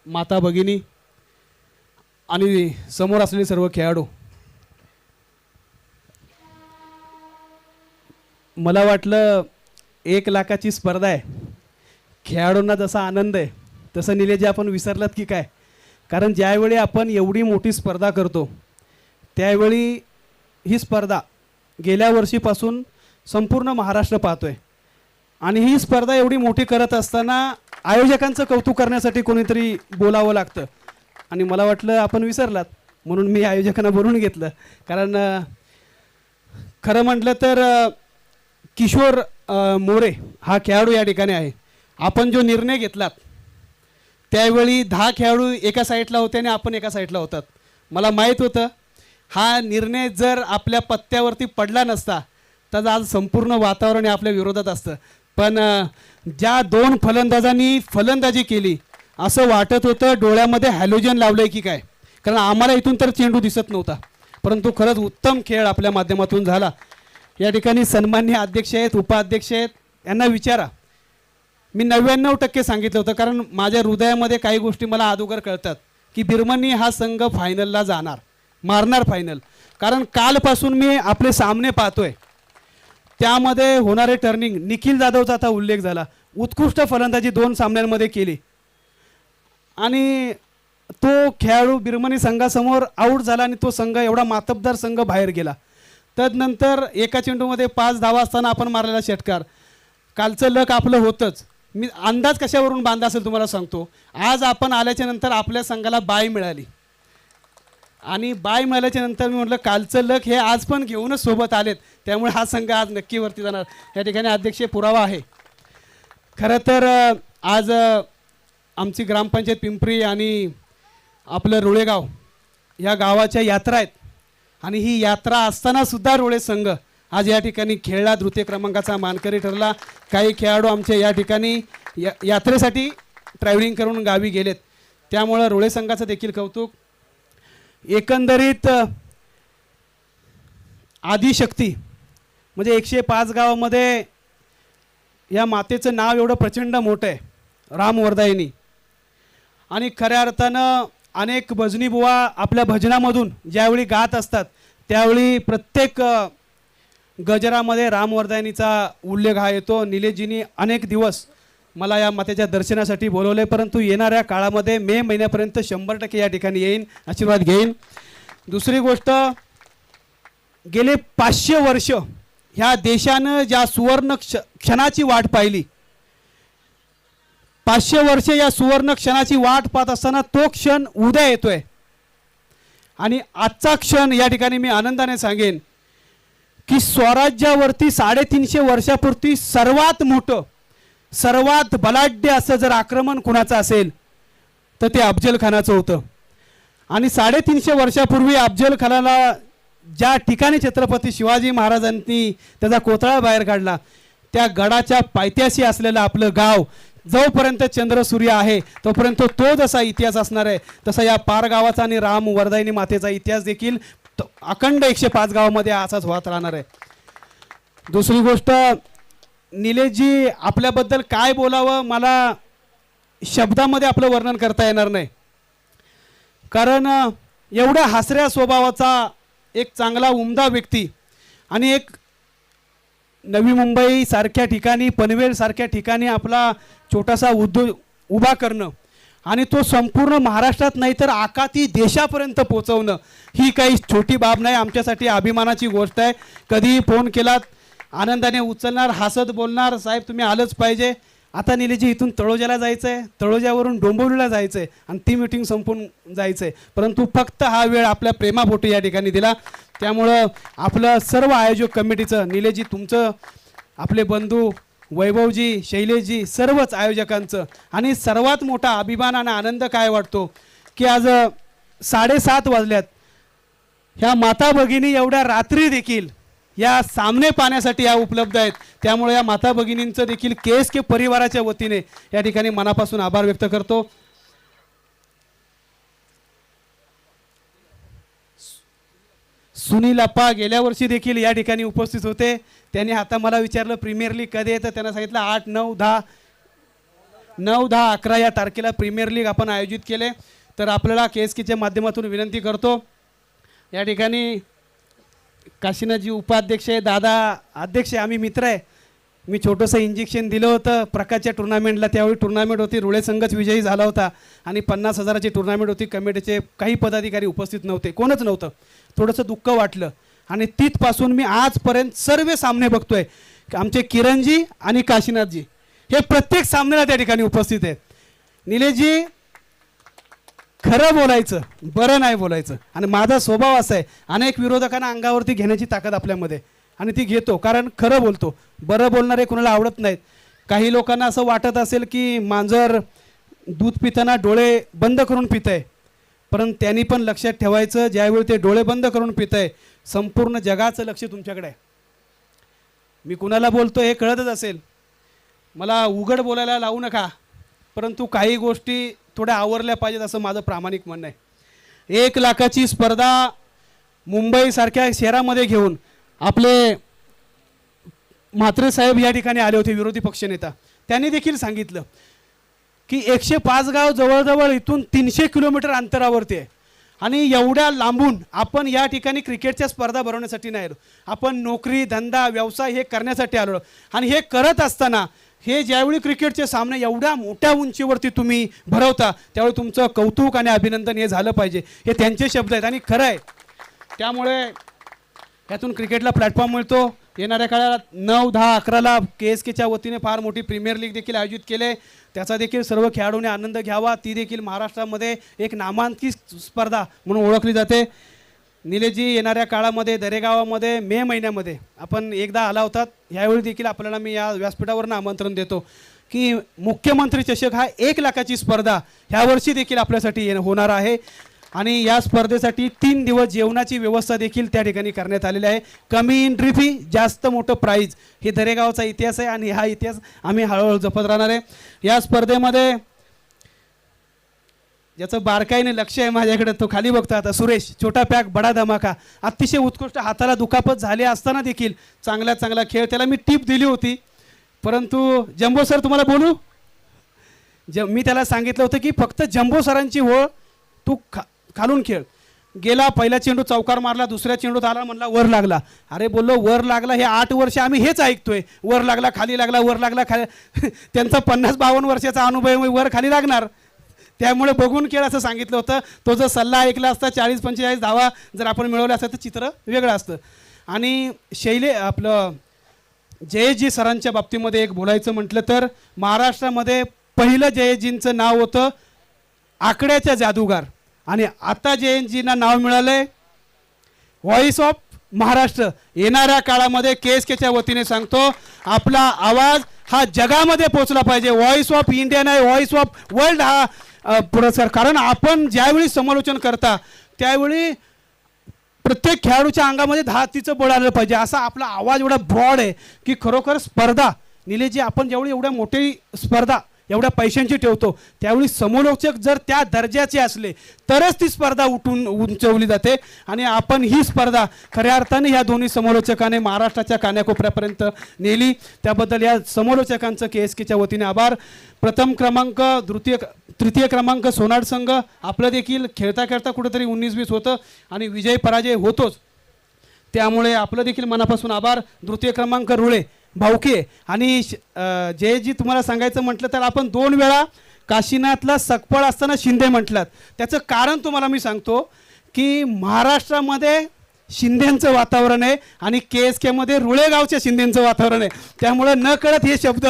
माता भगिनी आणि समोर असलेले सर्व खेळाडू, मला वाटलं 1 लाखाची स्पर्धा आहे, खेळाडूंना जसा आनंद आहे तसं निलेजी आपण विसरलात की काय? कारण ज्यावेळी आपण एवढी मोठी स्पर्धा करतो त्यावेळी ही स्पर्धा गेल्या वर्षीपासून संपूर्ण महाराष्ट्र पाहतोय आणि ही स्पर्धा एवढी मोठी करत असताना आयोजकांचं कौतुक करण्यासाठी कोणीतरी बोलावं लागतं आणि मला वाटलं आपण विसरलात, म्हणून मी आयोजकांना बोलून घेतलं. कारण खरं म्हटलं तर किशोर मोरे हा खेळाडू या ठिकाणी आहे. आपण जो निर्णय घेतलात त्यावेळी 10 खेळाडू एका साईडला होते आणि आपण एका साईडला होतात. मला माहीत होतं हा निर्णय जर आपल्या पत्त्यावरती पडला नसता तर आज संपूर्ण वातावरण आपल्या विरोधात असतं. पण ज्या 2 फलंदाजांनी फलंदाजी केली असं वाटत होतं डोळ्यामध्ये हॅलोजन लावलंय की काय, कारण आम्हाला इथून तर चेंडू दिसत नव्हता. परंतु खरंच उत्तम खेळ आपल्या माध्यमातून झाला. या ठिकाणी सन्माननीय अध्यक्ष आहेत, उपाध्यक्ष आहेत, यांना विचारा. मी 99% सांगितलं होतं, कारण माझ्या हृदयामध्ये काही गोष्टी मला अगोदर कळतात की बिर्मनी हा संघ फायनलला जाणार, मारणार फायनल. कारण कालपासून मी आपले सामने पाहतोय, त्यामध्ये होणारे टर्निंग. निखिल जाधवचा आता उल्लेख झाला, उत्कृष्ट फलंदाजी 2 सामन्यांमध्ये केली आणि तो खेळाडू बिर्मनी संघासमोर आऊट झाला आणि तो संघ एवढा मातबदार संघ बाहेर गेला. तदनंतर एका चेंडूमध्ये 5 धावा असताना आपण मारलेला षटकार. कालचं लक आपलं होतंच. मी अंदाज कशावरून बांधला असेल तुम्हाला सांगतो. आज आपण आल्याच्या नंतर आपल्या संघाला बाय मिळाली आणि बाय मिळाल्याच्या नंतर मी म्हटलं कालचं लक हे आज पण घेऊनच सोबत आलेत, त्यामुळे हा संघ आज नक्की वरती जाणार. या ठिकाणी अध्यक्ष पुरावा आहे. खरं तर आज आमची ग्रामपंचायत पिंपरी आणि आपलं रुळेगाव या गावाच्या यात्रा आहेत आणि ही यात्रा असतानासुद्धा रुळे संघ आज या ठिकाणी खेळला, तृतीय क्रमांकाचा मानकरी ठरला. काही खेळाडू आमचे या ठिकाणी यात्रेसाठी ट्रॅव्हलिंग करून गावी गेलेत, त्यामुळं रुळे संघाचं देखील कौतुक. एकंदरीत आदिशक्ती म्हणजे 105 गावामध्ये या मातेचं नाव एवढं प्रचंड मोठं आहे, रामवर्धायिनी. आणि खऱ्या अर्थानं अनेक भजनी बुवा आपल्या भजनामधून ज्यावेळी गात असतात त्यावेळी प्रत्येक गजरामध्ये रामवर्धायनीचा उल्लेख हा येतो. निलेशजींनी अनेक दिवस मला या मातेच्या दर्शनासाठी बोलवले, परंतु येणाऱ्या काळामध्ये मे महिन्यापर्यंत 100% या ठिकाणी येईन, आशीर्वाद घेईन. दुसरी गोष्ट, गेले 500 वर्ष ह्या देशानं ज्या सुवर्ण क्षणाची वाट पाहिली, 500 वर्ष या सुवर्ण क्षणाची वाट पाहत असताना तो क्षण उद्या येतोय आणि आजचा क्षण या ठिकाणी मी आनंदाने सांगेन की स्वराज्यावरती 350 वर्षापूर्वी सर्वात मोठं, सर्वात बलाढ्य असं जर आक्रमण कुणाचं असेल तर ते अफजल खानाचं होतं. आणि 350 वर्षापूर्वी अफजल खानाला ज्या ठिकाणी छत्रपती शिवाजी महाराजांनी त्याचा कोथळा बाहेर काढला त्या गडाच्या पायथ्याशी असलेलं आपलं गाव, जोपर्यंत चंद्र सूर्य आहे तोपर्यंत तो जसा इतिहास असणार आहे तसा या पार गावाचा आणि रामवर्धायिनी मातेचा इतिहास देखील अखंड 105 गावामध्ये असाच होत राहणार आहे. दुसरी गोष्ट, निलेशजी आपल्याबद्दल काय बोलावं मला शब्दामध्ये आपलं वर्णन करता येणार नाही, कारण एवढ्या हसऱ्या स्वभावाचा एक चांगला उमदा व्यक्ती आणि एक नवी मुंबई सारख्या ठिकाणी, पनवेल सारख्या ठिकाणी आपला छोटासा उद्योग उभा करणं आणि तो संपूर्ण महाराष्ट्रात नाही तर आखाती देशापर्यंत पोहोचवणं ही काही छोटी बाब नाही, आमच्यासाठी अभिमानाची गोष्ट आहे. कधीही फोन केलात आनंदाने उचलणार, हसत बोलणार, साहेब तुम्ही आलंच पाहिजे. आता निलेजी इथून तळोजाला जायचं आहे, तळोजावरून डोंबिवलीला जायचं आहे आणि ती मीटिंग संपून जायचं आहे, परंतु फक्त हा वेळ आपल्या प्रेमापोटी या ठिकाणी दिला. त्यामुळं आपलं सर्व आयोजक कमिटीचं, निलेजी तुमचं, आपले बंधू वैभवजी, शैलेशजी, सर्वच आयोजकांचं आणि सर्वात मोठा अभिमान आणि आनंद काय वाटतो की आज 7:30 वाजल्यात, ह्या माता भगिनी एवढ्या रात्री देखील या सामने पाहण्यासाठी या उपलब्ध आहेत. त्यामुळे या माता भगिनींचं देखील KSK परिवाराच्या वतीने या ठिकाणी मनापासून आभार व्यक्त करतो. सुनील अप्पा गेल्या वर्षी देखील या ठिकाणी उपस्थित होते. त्यांनी आता मला विचारलं प्रीमियर लीग कधी आहे, तर त्यांना सांगितलं 8, 9, 10, 9, 10, 11 या तारखेला प्रीमियर लीग आपण आयोजित केले. तर आपल्याला KSKच्या माध्यमातून विनंती करतो, या ठिकाणी काशीनाथजी उपाध्यक्ष आहे, दादा अध्यक्ष आहे, आम्ही मित्र आहे. मी छोटंसं इंजेक्शन दिलं होतं प्रकाशच्या टुर्नामेंटला, त्यावेळी टुर्नामेंट होती, रुळे संघच विजयी झाला होता आणि 50,000ची टुर्नामेंट होती. कमिटीचे काही पदाधिकारी उपस्थित नव्हते, कोणच नव्हतं. थोडंसं दुःख वाटलं आणि तिथपासून मी आजपर्यंत सर्व सामने बघतोय. आमचे किरणजी आणि काशीनाथजी हे प्रत्येक सामन्याला त्या ठिकाणी उपस्थित आहेत. निलेशजी खरं बोलायचं, बरं नाही बोलायचं, आणि माझा स्वभाव असा आहे, अनेक विरोधकांना अंगावरती घेण्याची ताकद आपल्यामध्ये आणि ती घेतो, कारण खरं बोलतो. बरं बोलणारे कोणाला आवडत नाहीत. काही लोकांना असं वाटत असेल की मांजर दूध पिताना डोळे बंद करून पित आहे, परंतु त्यांनी पण लक्षात ठेवायचं, ज्यावेळी ते डोळे बंद करून पित आहे संपूर्ण जगाचं लक्ष तुमच्याकडे आहे. मी कुणाला बोलतो हे कळतच असेल, मला उघड बोलायला लावू नका, परंतु काही गोष्टी थोड्या आवरल्या पाहिजेत असं माझं प्रामाणिक म्हणणं आहे. 1 लाखाची स्पर्धा मुंबईसारख्या शहरामध्ये घेऊन आपले म्हात्रे साहेब या ठिकाणी आले होते, विरोधी पक्षनेता. त्यांनी देखील सांगितलं की 105 गाव जवळजवळ इथून 300 किलोमीटर अंतरावरती आहे आणि एवढ्या लांबून आपण या ठिकाणी क्रिकेटच्या स्पर्धा भरवण्यासाठी नाही आलो, आपण नोकरी धंदा व्यवसाय हे करण्यासाठी आलो. आणि हे करत असताना हे ज्यावेळी क्रिकेटचे सामने एवढ्या मोठ्या उंचीवरती तुम्ही भरवता, त्यावेळी तुमचं कौतुक आणि अभिनंदन हे झालं पाहिजे, हे त्यांचे शब्द आहेत आणि खरं आहे. त्यामुळे यातून क्रिकेटला प्लॅटफॉर्म मिळतो. येणाऱ्या काळात 9, 10, 11ला KSKच्या वतीने फार मोठी प्रीमियर लीग देखील आयोजित केले, त्याचा देखील सर्व खेळाडूंनी आनंद घ्यावा. ती देखील महाराष्ट्रामध्ये एक नामांकित स्पर्धा म्हणून ओळखली जाते. निलेशजी येणाऱ्या काळामध्ये दरेगावामध्ये मे महिन्यामध्ये आपण एकदा आला होतात, ह्यावेळी देखील आपल्याला मी या व्यासपीठावरनं आमंत्रण देतो की मुख्यमंत्री चषक हा 1 लाखाची स्पर्धा ह्यावर्षी देखील आपल्यासाठी होणार आहे आणि या स्पर्धेसाठी 3 दिवस जेवणाची व्यवस्था देखील त्या ठिकाणी करण्यात आलेली आहे. कमी एंट्री फी, जास्त मोठं प्राईज, हे दरेगावचा इतिहास आहे आणि हा इतिहास आम्ही हळूहळू जपत राहणार आहे. या स्पर्धेमध्ये ज्याचं बारकाईने लक्ष आहे माझ्याकडे तो खाली बघतो आता, सुरेश, छोटा पॅक बडा धमाका, अतिशय उत्कृष्ट, हाताला दुखापत झाली असताना देखील चांगला खेळ. त्याला मी टिप दिली होती, परंतु जंबो सर तुम्हाला बोलू, मी त्याला सांगितलं होतं की फक्त जंबो सरांची ओळ तू खालून खेळ. गेला, पहिला चेंडू चौकार मारला, दुसऱ्या चेंडूत आला, म्हणला वर लागला. अरे बोललो वर लागला, हे 8 वर्ष आम्ही हेच ऐकतोय, वर लागला खाली लागला, वर लागला खाली. त्यांचा 50-52 वर्षाचा अनुभव वर खाली लागणार, त्यामुळे बघून खेळ असं सांगितलं होतं. तो जर सल्ला ऐकला असता 40-45 धावा जर आपण मिळवल्या असतं तर चित्र वेगळं असतं. आणि आपलं जयेशजी सरांच्या बाबतीमध्ये एक बोलायचं म्हटलं तर महाराष्ट्रामध्ये पहिलं जयेशजींचं नाव होतं आकड्याच्या जादूगार आणि आता जयंतजींना नाव मिळालंय व्हॉइस ऑफ महाराष्ट्र. येणाऱ्या काळामध्ये KSKच्या वतीने सांगतो, आपला आवाज हा जगामध्ये पोहोचला पाहिजे. व्हॉइस ऑफ इंडिया नाही, व्हॉइस ऑफ वर्ल्ड हा पुरस्कार. कारण आपण ज्यावेळी समालोचन करता त्यावेळी प्रत्येक खेळाडूच्या अंगामध्ये धातीचं बळ आलं पाहिजे, असा आपला आवाज एवढा ब्रॉड आहे की खरोखर स्पर्धा निलेशजी आपण जेवढी एवढ्या मोठी स्पर्धा एवढ्या पैशांची ठेवतो, त्यावेळी समोलोचक जर त्या दर्जाचे असले तरच ती स्पर्धा उंचवली जाते. आणि आपण ही स्पर्धा खऱ्या अर्थाने ह्या दोन्ही समोलोचकाने महाराष्ट्राच्या कानाकोपऱ्यापर्यंत नेली, त्याबद्दल या समोलोचकांचं KSKच्या वतीने आभार. प्रथम क्रमांक, तृतीय क्रमांक सोनाड संघ आपलं देखील खेळता खेळता कुठेतरी 19-20 होतं आणि विजय पराजय होतोच. त्यामुळे आपलं देखील मनापासून आभार. द्वितीय क्रमांक रुळे भाऊके. आणि जयजी तुम्हाला सांगायचं म्हटलं तर आपण 2 वेळा काशीनाथला सकपळ असताना शिंदे म्हटलात. त्याचं कारण तुम्हाला मी सांगतो की महाराष्ट्रामध्ये शिंदेंचं वातावरण आहे आणि KSK मध्ये रुळेगावच्या शिंदेंचं वातावरण आहे. त्यामुळं न कळत हे शब्द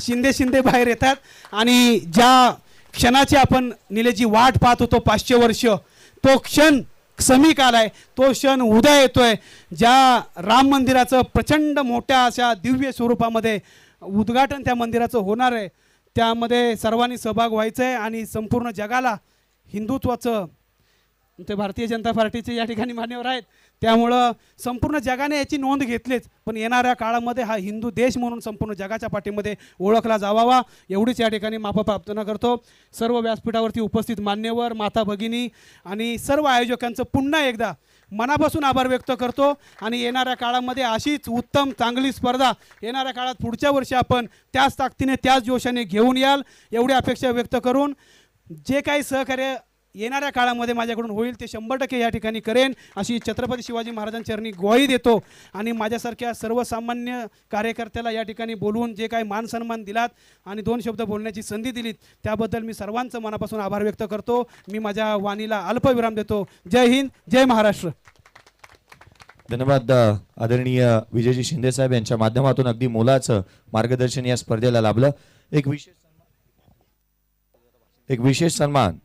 शिंदे शिंदे बाहेर येतात. आणि ज्या क्षणाची आपण निलेजी वाट पाहत होतो 500 वर्ष, तो क्षण समीप आलाय, तो क्षण उद्या येतोय. ज्या राम मंदिराचं प्रचंड मोठ्या अशा दिव्य स्वरूपामध्ये उद्घाटन त्या मंदिराचं होणार आहे, त्यामध्ये सर्वांनी सहभाग व्हायचं आहे. आणि संपूर्ण जगाला हिंदुत्वाचं, ते भारतीय जनता पार्टीचे या ठिकाणी मान्यवर आहेत, त्यामुळं संपूर्ण जगाने याची नोंद घेतलीच. पण येणाऱ्या काळामध्ये हा हिंदू देश म्हणून संपूर्ण जगाच्या पाठीमध्ये ओळखला जावावा एवढीच या ठिकाणी माफा प्रार्थना करतो. सर्व व्यासपीठावरती उपस्थित मान्यवर, माता भगिनी आणि सर्व आयोजकांचं पुन्हा एकदा मनापासून आभार व्यक्त करतो. आणि येणाऱ्या काळामध्ये अशीच उत्तम चांगली स्पर्धा येणाऱ्या काळात पुढच्या वर्षी आपण त्याच ताकदीने त्याच जोशाने घेऊन याल एवढी अपेक्षा व्यक्त करून, जे काही सहकार्य येणाऱ्या काळामध्ये माझ्याकडून होईल ते 100% या ठिकाणी करेन अशी छत्रपती शिवाजी महाराजांचरणी ग्वाही देतो. आणि माझ्यासारख्या सर्वसामान्य कार्यकर्त्याला या ठिकाणी बोलवून जे काही मान सन्मान दिलात आणि 2 शब्द बोलण्याची संधी दिलीत त्याबद्दल मी सर्वांचं मनापासून आभार व्यक्त करतो. मी माझ्या वाणीला अल्पविराम देतो. जय हिंद, जय महाराष्ट्र. धन्यवाद. आदरणीय विजयजी शिंदे साहेब यांच्या माध्यमातून अगदी मोलाचं मार्गदर्शन या स्पर्धेला लाभलं. एक विशेष सन्मान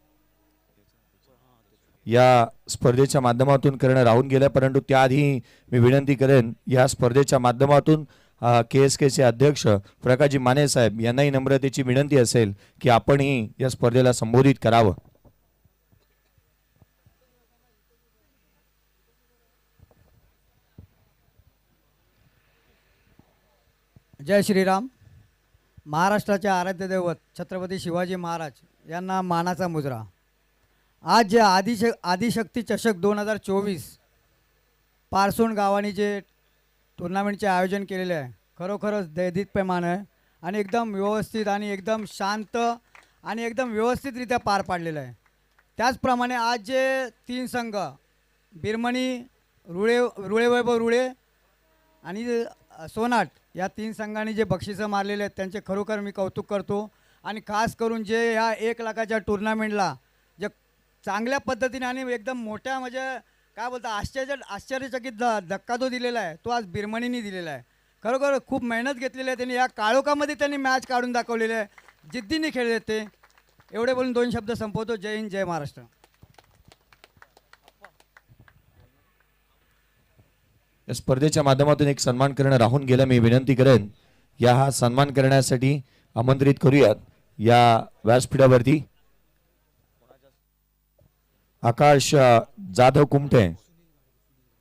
या स्पर्धेच्या माध्यमातून करणं राहून गेलं, परंतु त्याआधी मी विनंती करेन या स्पर्धेच्या माध्यमातून KSKचे अध्यक्ष प्रकाशजी माने साहेब यांनाही नम्रतेची विनंती असेल की आपणही या स्पर्धेला संबोधित करावं. जय श्रीराम. महाराष्ट्राचे आराध्य दैवत छत्रपती शिवाजी महाराज यांना मानाचा मुजरा. आज जे आदिशक्ती चषक 2024 पारसोण गावाने जे टुर्नामेंटचे आयोजन केलेले आहे, खरोखरच दैदिप्यमान आहे आणि एकदम व्यवस्थित आणि एकदम शांत आणि एकदम व्यवस्थितरित्या पार पाडलेलं आहे. त्याचप्रमाणे आज जे 3 संघ बिरमणी, रुळेवैभव रुळे आणि सोनाट या 3 संघांनी जे बक्षिसं मारलेले आहेत त्यांचे खरोखर मी कौतुक करतो. आणि खास करून जे ह्या 1 लाखाच्या टुर्नामेंटला जे चांगल्या पद्धतीने आणि एकदम मोठ्या म्हणजे काय बोलता आश्चर्यचकित धक्का जो दिलेला आहे तो आज बिरमणींनी दिलेला आहे. खरोखर खूप मेहनत घेतलेली आहे त्यांनी. या काळोखामध्ये त्यांनी मॅच काढून दाखवलेली आहे, जिद्दीने खेळले ते. एवढे बोलून 2 शब्द संपवतो. जय हिंद, जय महाराष्ट्र. या स्पर्धेच्या माध्यमातून एक सन्मान करणं राहून गेलं. मी विनंती करेन हा सन्मान करण्यासाठी आमंत्रित करूयात या व्यासपीठावरती आकाश जाधव कुमटे,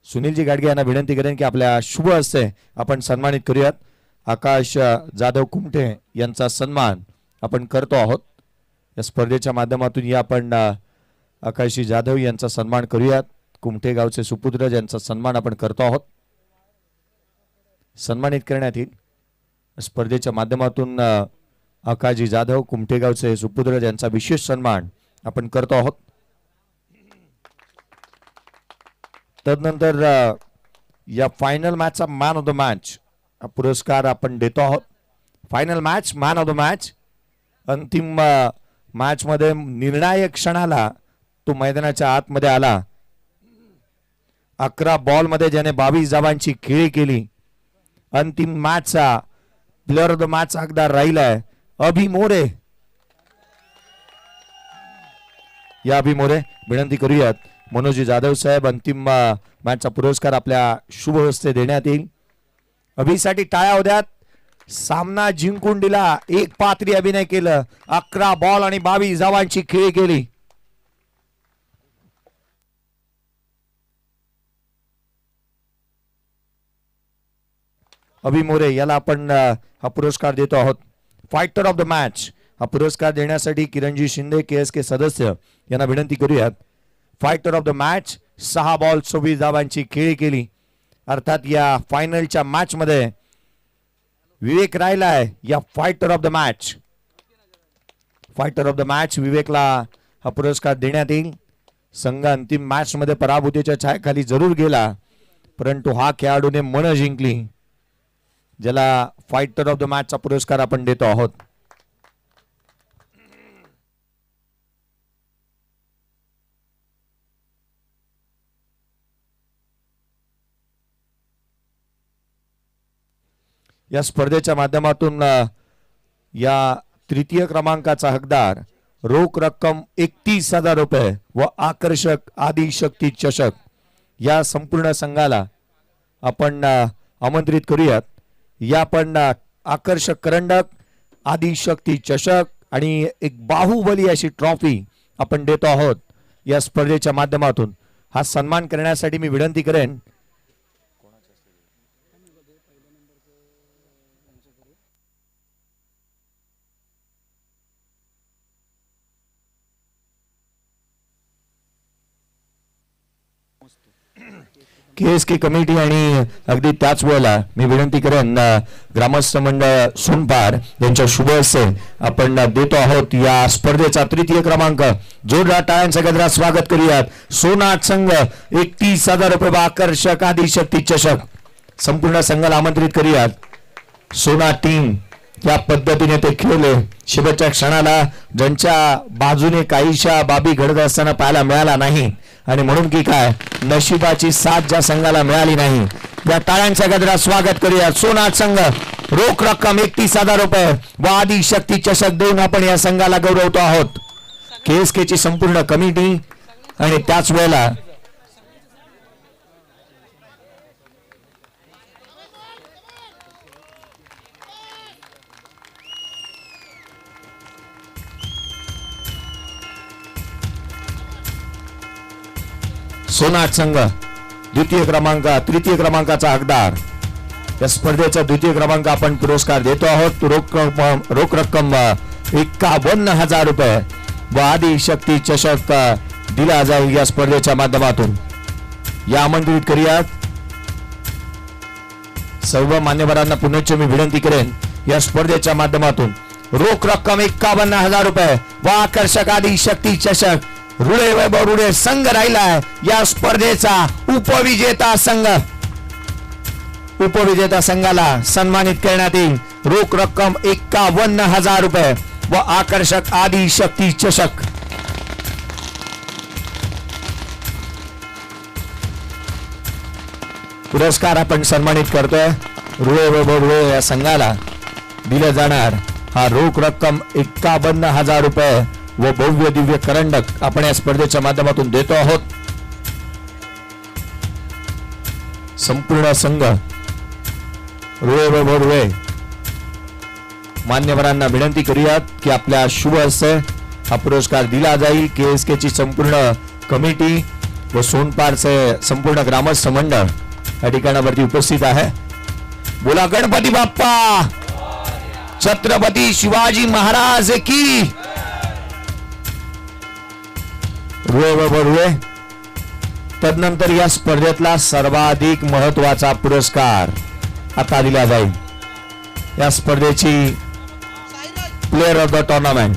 सुनीलजी गाडगे यांना विनंती करेन की आपल्या शुभ हस्ते आपण सन्मानित करूयात. आकाश जाधव कुमटे यांचा सन्मान आपण करतो आहोत. या स्पर्धेच्या माध्यमातून या आपण आकाशजी जाधव यांचा सन्मान करूयात. कुमटे गावचे सुपुत्र ज्यांचा सन्मान आपण करतो आहोत, सन्मानित करण्यात येईल. स्पर्धेच्या माध्यमातून आकाशजी जाधव कुमटे गावचे सुपुत्र ज्यांचा विशेष सन्मान आपण करतो आहोत. तदनंतर या फायनल मॅचचा मॅन ऑफ द मॅच पुरस्कार आपण देतो आहोत. Final match, man of the match. अंतिम मॅच मध्ये निर्णायक क्षणाला तो मैदानाच्या आतमध्ये आला. 11 बॉल मध्ये ज्याने 22 धावांची खेळी केली. अंतिम मॅचचा प्लेअर ऑफ द मॅच अगदा राहिलाय अभि मोरे. या अभि मोरे विनंती करूयात मनोजी जाधव साहेब अंतिम मॅचचा पुरस्कार आपल्या शुभ हस्ते देण्यात येईल. अभिसाठी टाळ्या होत्यात. सामना जिंकून दिला. एक पात्री अभिनय केलं. 11 बॉल आणि 22 धावांची खेळी केली. अभि मोरे याला आपण हा पुरस्कार देतो आहोत. फायटर ऑफ द मॅच हा पुरस्कार देण्यासाठी किरणजी शिंदे KSK सदस्य यांना विनंती करूयात. Fighter of the match, 6 ball 24 धावांची खेळी केली. अर्थात या फायनलच्या मॅच मध्ये विवेक राहिलाय या fighter of the match. Fighter of the match विवेकला हा पुरस्कार देण्यात येईल. संघ अंतिम मॅच मध्ये पराभूतीच्या छायाखाली जरूर गेला, परंतु हा खेळाडूने मन जिंकली, ज्याला फायटर ऑफ द मॅचचा पुरस्कार आपण देतो आहोत. या स्पर्धेच्या माध्यमातून या तृतीय क्रमांकाचा हकदार रोख रक्कम 31,000 रुपये व आकर्षक आदिशक्ती चषक या संपूर्ण संघाला आपण आमंत्रित करूयात. या पण आकर्षक करंडक, आदिशक्ती चषक आणि एक बाहुबली अशी ट्रॉफी आपण देतो आहोत या स्पर्धेच्या माध्यमातून. हा सन्मान करण्यासाठी मी विनंती करेन KSK कमिटी आणि अगदी त्याच वेळेला मी विनंती करेन ग्रामस्थ मंडळ सोनपार यांच्या शुभ हस्ते आपण देतो आहोत या स्पर्धेचा तृतीय क्रमांक. जोरदार टाळ्यांचा गजरात स्वागत करूयात. सोनाट संघ 31,000 रुपये व आकर्षक आदिशक्ती चषक संपूर्ण संघाला आमंत्रित करूयात. सोनाट टीम या पद्धतीने ते खेळले. शेवटच्या क्षणाला ज्यांच्या बाजूने काहीशा बाबी घडत असताना पाहायला मिळाला नाही आणि म्हणून की काय नशिबाची साथ ज्या संघाला मिळाली नाही. या टाळ्यांच्या गजरात स्वागत करूया. सोनाट संघ रोख रक्कम 31,000 रुपये व आदिशक्ती चषक देऊन आपण या संघाला गौरवतो आहोत. KSK ची संपूर्ण कमिटी आणि त्याच वेळेला सोनाट संघ तृतीय क्रमांकाचा हकदार. या स्पर्धेचा द्वितीय क्रमांक आपण पुरस्कार देतो आहोत. रोख रक्कम 51,000 रुपये व आदिशक्ती चषक दिला जाईल या स्पर्धेच्या माध्यमातून. या आमंत्रित करूयात सर्व मान्यवरांना पुनश्च मी विनंती करेन या स्पर्धेच्या माध्यमातून रोख रक्कम 51,000 रुपये व आकर्षक आदिशक्ती चषक रुळे वैभव रुळे संघ राहिलाय या स्पर्धेचा उपविजेता संघाला सन्मानित करण्यात येईल. रोख रक्कम 51,000 रुपये व आकर्षक आदिशक्ती चषक. पुरस्कार आपण सन्मानित करतोय. रुळे वैभव रुळे या संघाला दिले जाणार हा रोख रक्कम 51,000 रुपये व भव्य दिव्य करंडक आपण या स्पर्धेच्या माध्यमातून देतो आहोत. संपूर्ण संघ रुळे व रुळे मान्यवरांना विनंती करूयात की आपल्या शुभ हस्ते हा पुरस्कार दिला जाईल. KSK ची संपूर्ण कमिटी व सोनपारचे संपूर्ण ग्रामस्थ मंडळ या ठिकाणावरती उपस्थित आहे. बोला गणपती बाप्पा, छत्रपती शिवाजी महाराज की. रुळे व रुळे तदनंतर या स्पर्धेतला सर्वाधिक महत्वाचा पुरस्कार आता दिला जाईल. या स्पर्धेची प्लेअर ऑफ द टुर्नामेंट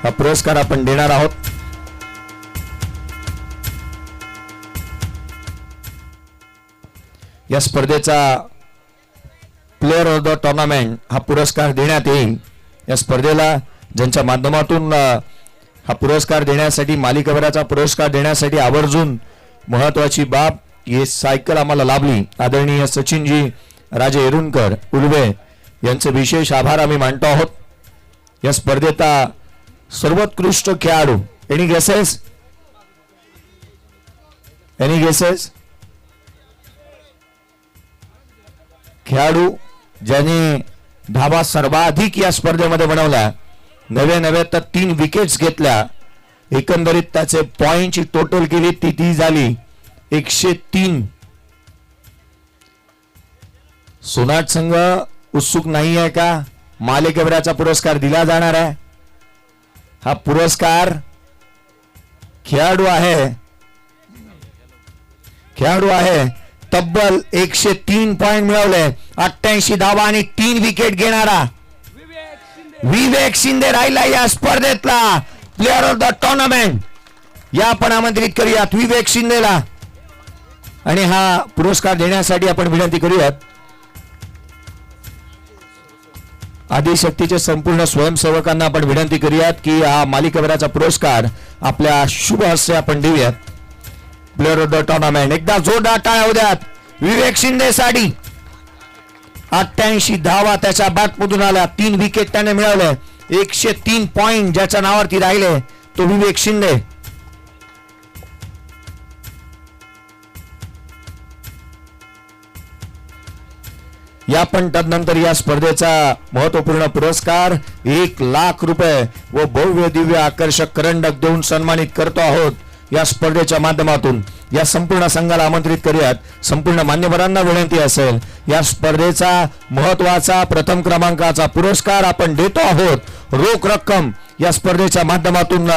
हा पुरस्कार आपण देणार आहोत. या स्पर्धेचा प्लेअर ऑफ द टुर्नामेंट हा पुरस्कार देण्यात येईल. या स्पर्धेला ज्यांच्या माध्यमातून हा पुरस्कार देण्यासाठी मालिकाभराचा पुरस्कार देण्यासाठी आवर्जून महत्वाची बाब ही सायकल आम्हाला लाभली. आदरणीय सचिनजी राजे एरुणकर उलवे यांचे विशेष आभार आम्ही मानतो आहोत. या स्पर्धेचा सर्वोत्कृष्ट खेळाडू एनी गेसेस खेळाडू ज्याने धावा सर्वाधिक या स्पर्धेमध्ये बनवल्या, नव्हे तर 3 विकेट्स घेतल्या. एकंदरीत त्याचे पॉइंटची टोटल केली ती झाली 103. सोनाट संघ उत्सुक नाही आहे का? मालिकेभराचा पुरस्कार दिला जाणार आहे. हा पुरस्कार खेळाडू आहे तब्बल 103 पॉइंट मिळवले, 88 धावा आणि 3 विकेट घेणारा विवेक शिंदे राहिला या स्पर्धेतला प्लेअर ऑफ द टुर्नामेंट. या आपण आमंत्रित करूयात विवेक शिंदेला. आणि हा पुरस्कार देण्यासाठी आपण विनंती करूयात आदिशक्तीचे संपूर्ण स्वयंसेवकांना आपण विनंती करूयात की हा मालिकेभराचा पुरस्कार आपल्या शुभ हस्ते आपण देऊयात. प्लेअर ऑफ द टुर्नामेंट एकदा जोरदार टाळ्या होऊ द्यात विवेक शिंदेसाठी. 88 धावा त्याच्या बॅटमधून आल्या, 3 विकेट त्याने मिळवले, 103 पॉइंट ज्याच्या नावावरती राहिले तो विवेक शिंदे. या पण तदनंतर या स्पर्धेचा महत्वपूर्ण पुरस्कार 1,00,000 रुपये व भव्य दिव्य आकर्षक करंडक देऊन सन्मानित करतो आहोत. या स्पर्धेच्या माध्यमातून या संपूर्ण संघाला आमंत्रित करूयात. संपूर्ण मान्यवरांना विनंती असेल या स्पर्धेचा महत्वाचा प्रथम क्रमांकाचा पुरस्कार आपण देतो आहोत. रोख रक्कम या स्पर्धेच्या माध्यमातून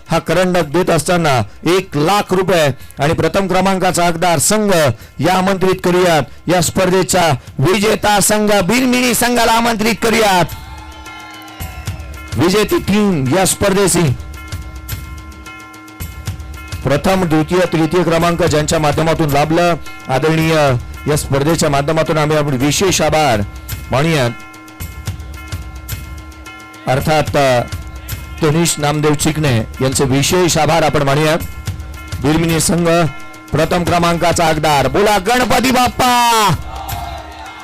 हा करंडक देत असताना 1,00,000 रुपये आणि प्रथम क्रमांकाचा हकदार संघ या आमंत्रित करूयात. या स्पर्धेचा विजेता संघ बिरमिणी संघाला आमंत्रित करूयात. विजेती टीम या स्पर्धेची प्रथम द्वितीय तृतीय क्रमांक ज्यांच्या माध्यमातून लाभलं आदरणीय या स्पर्धेच्या माध्यमातून आम्ही आपण विशेष आभार मानूयात. अर्थात तनिष नामदेव चिकणे यांचे विशेष आभार आपण मानूयात. बिरमिणी संघ प्रथम क्रमांकाचा हकदार. बोला गणपती बाप्पा,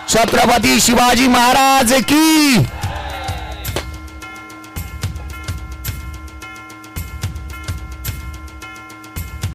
छत्रपती शिवाजी महाराज की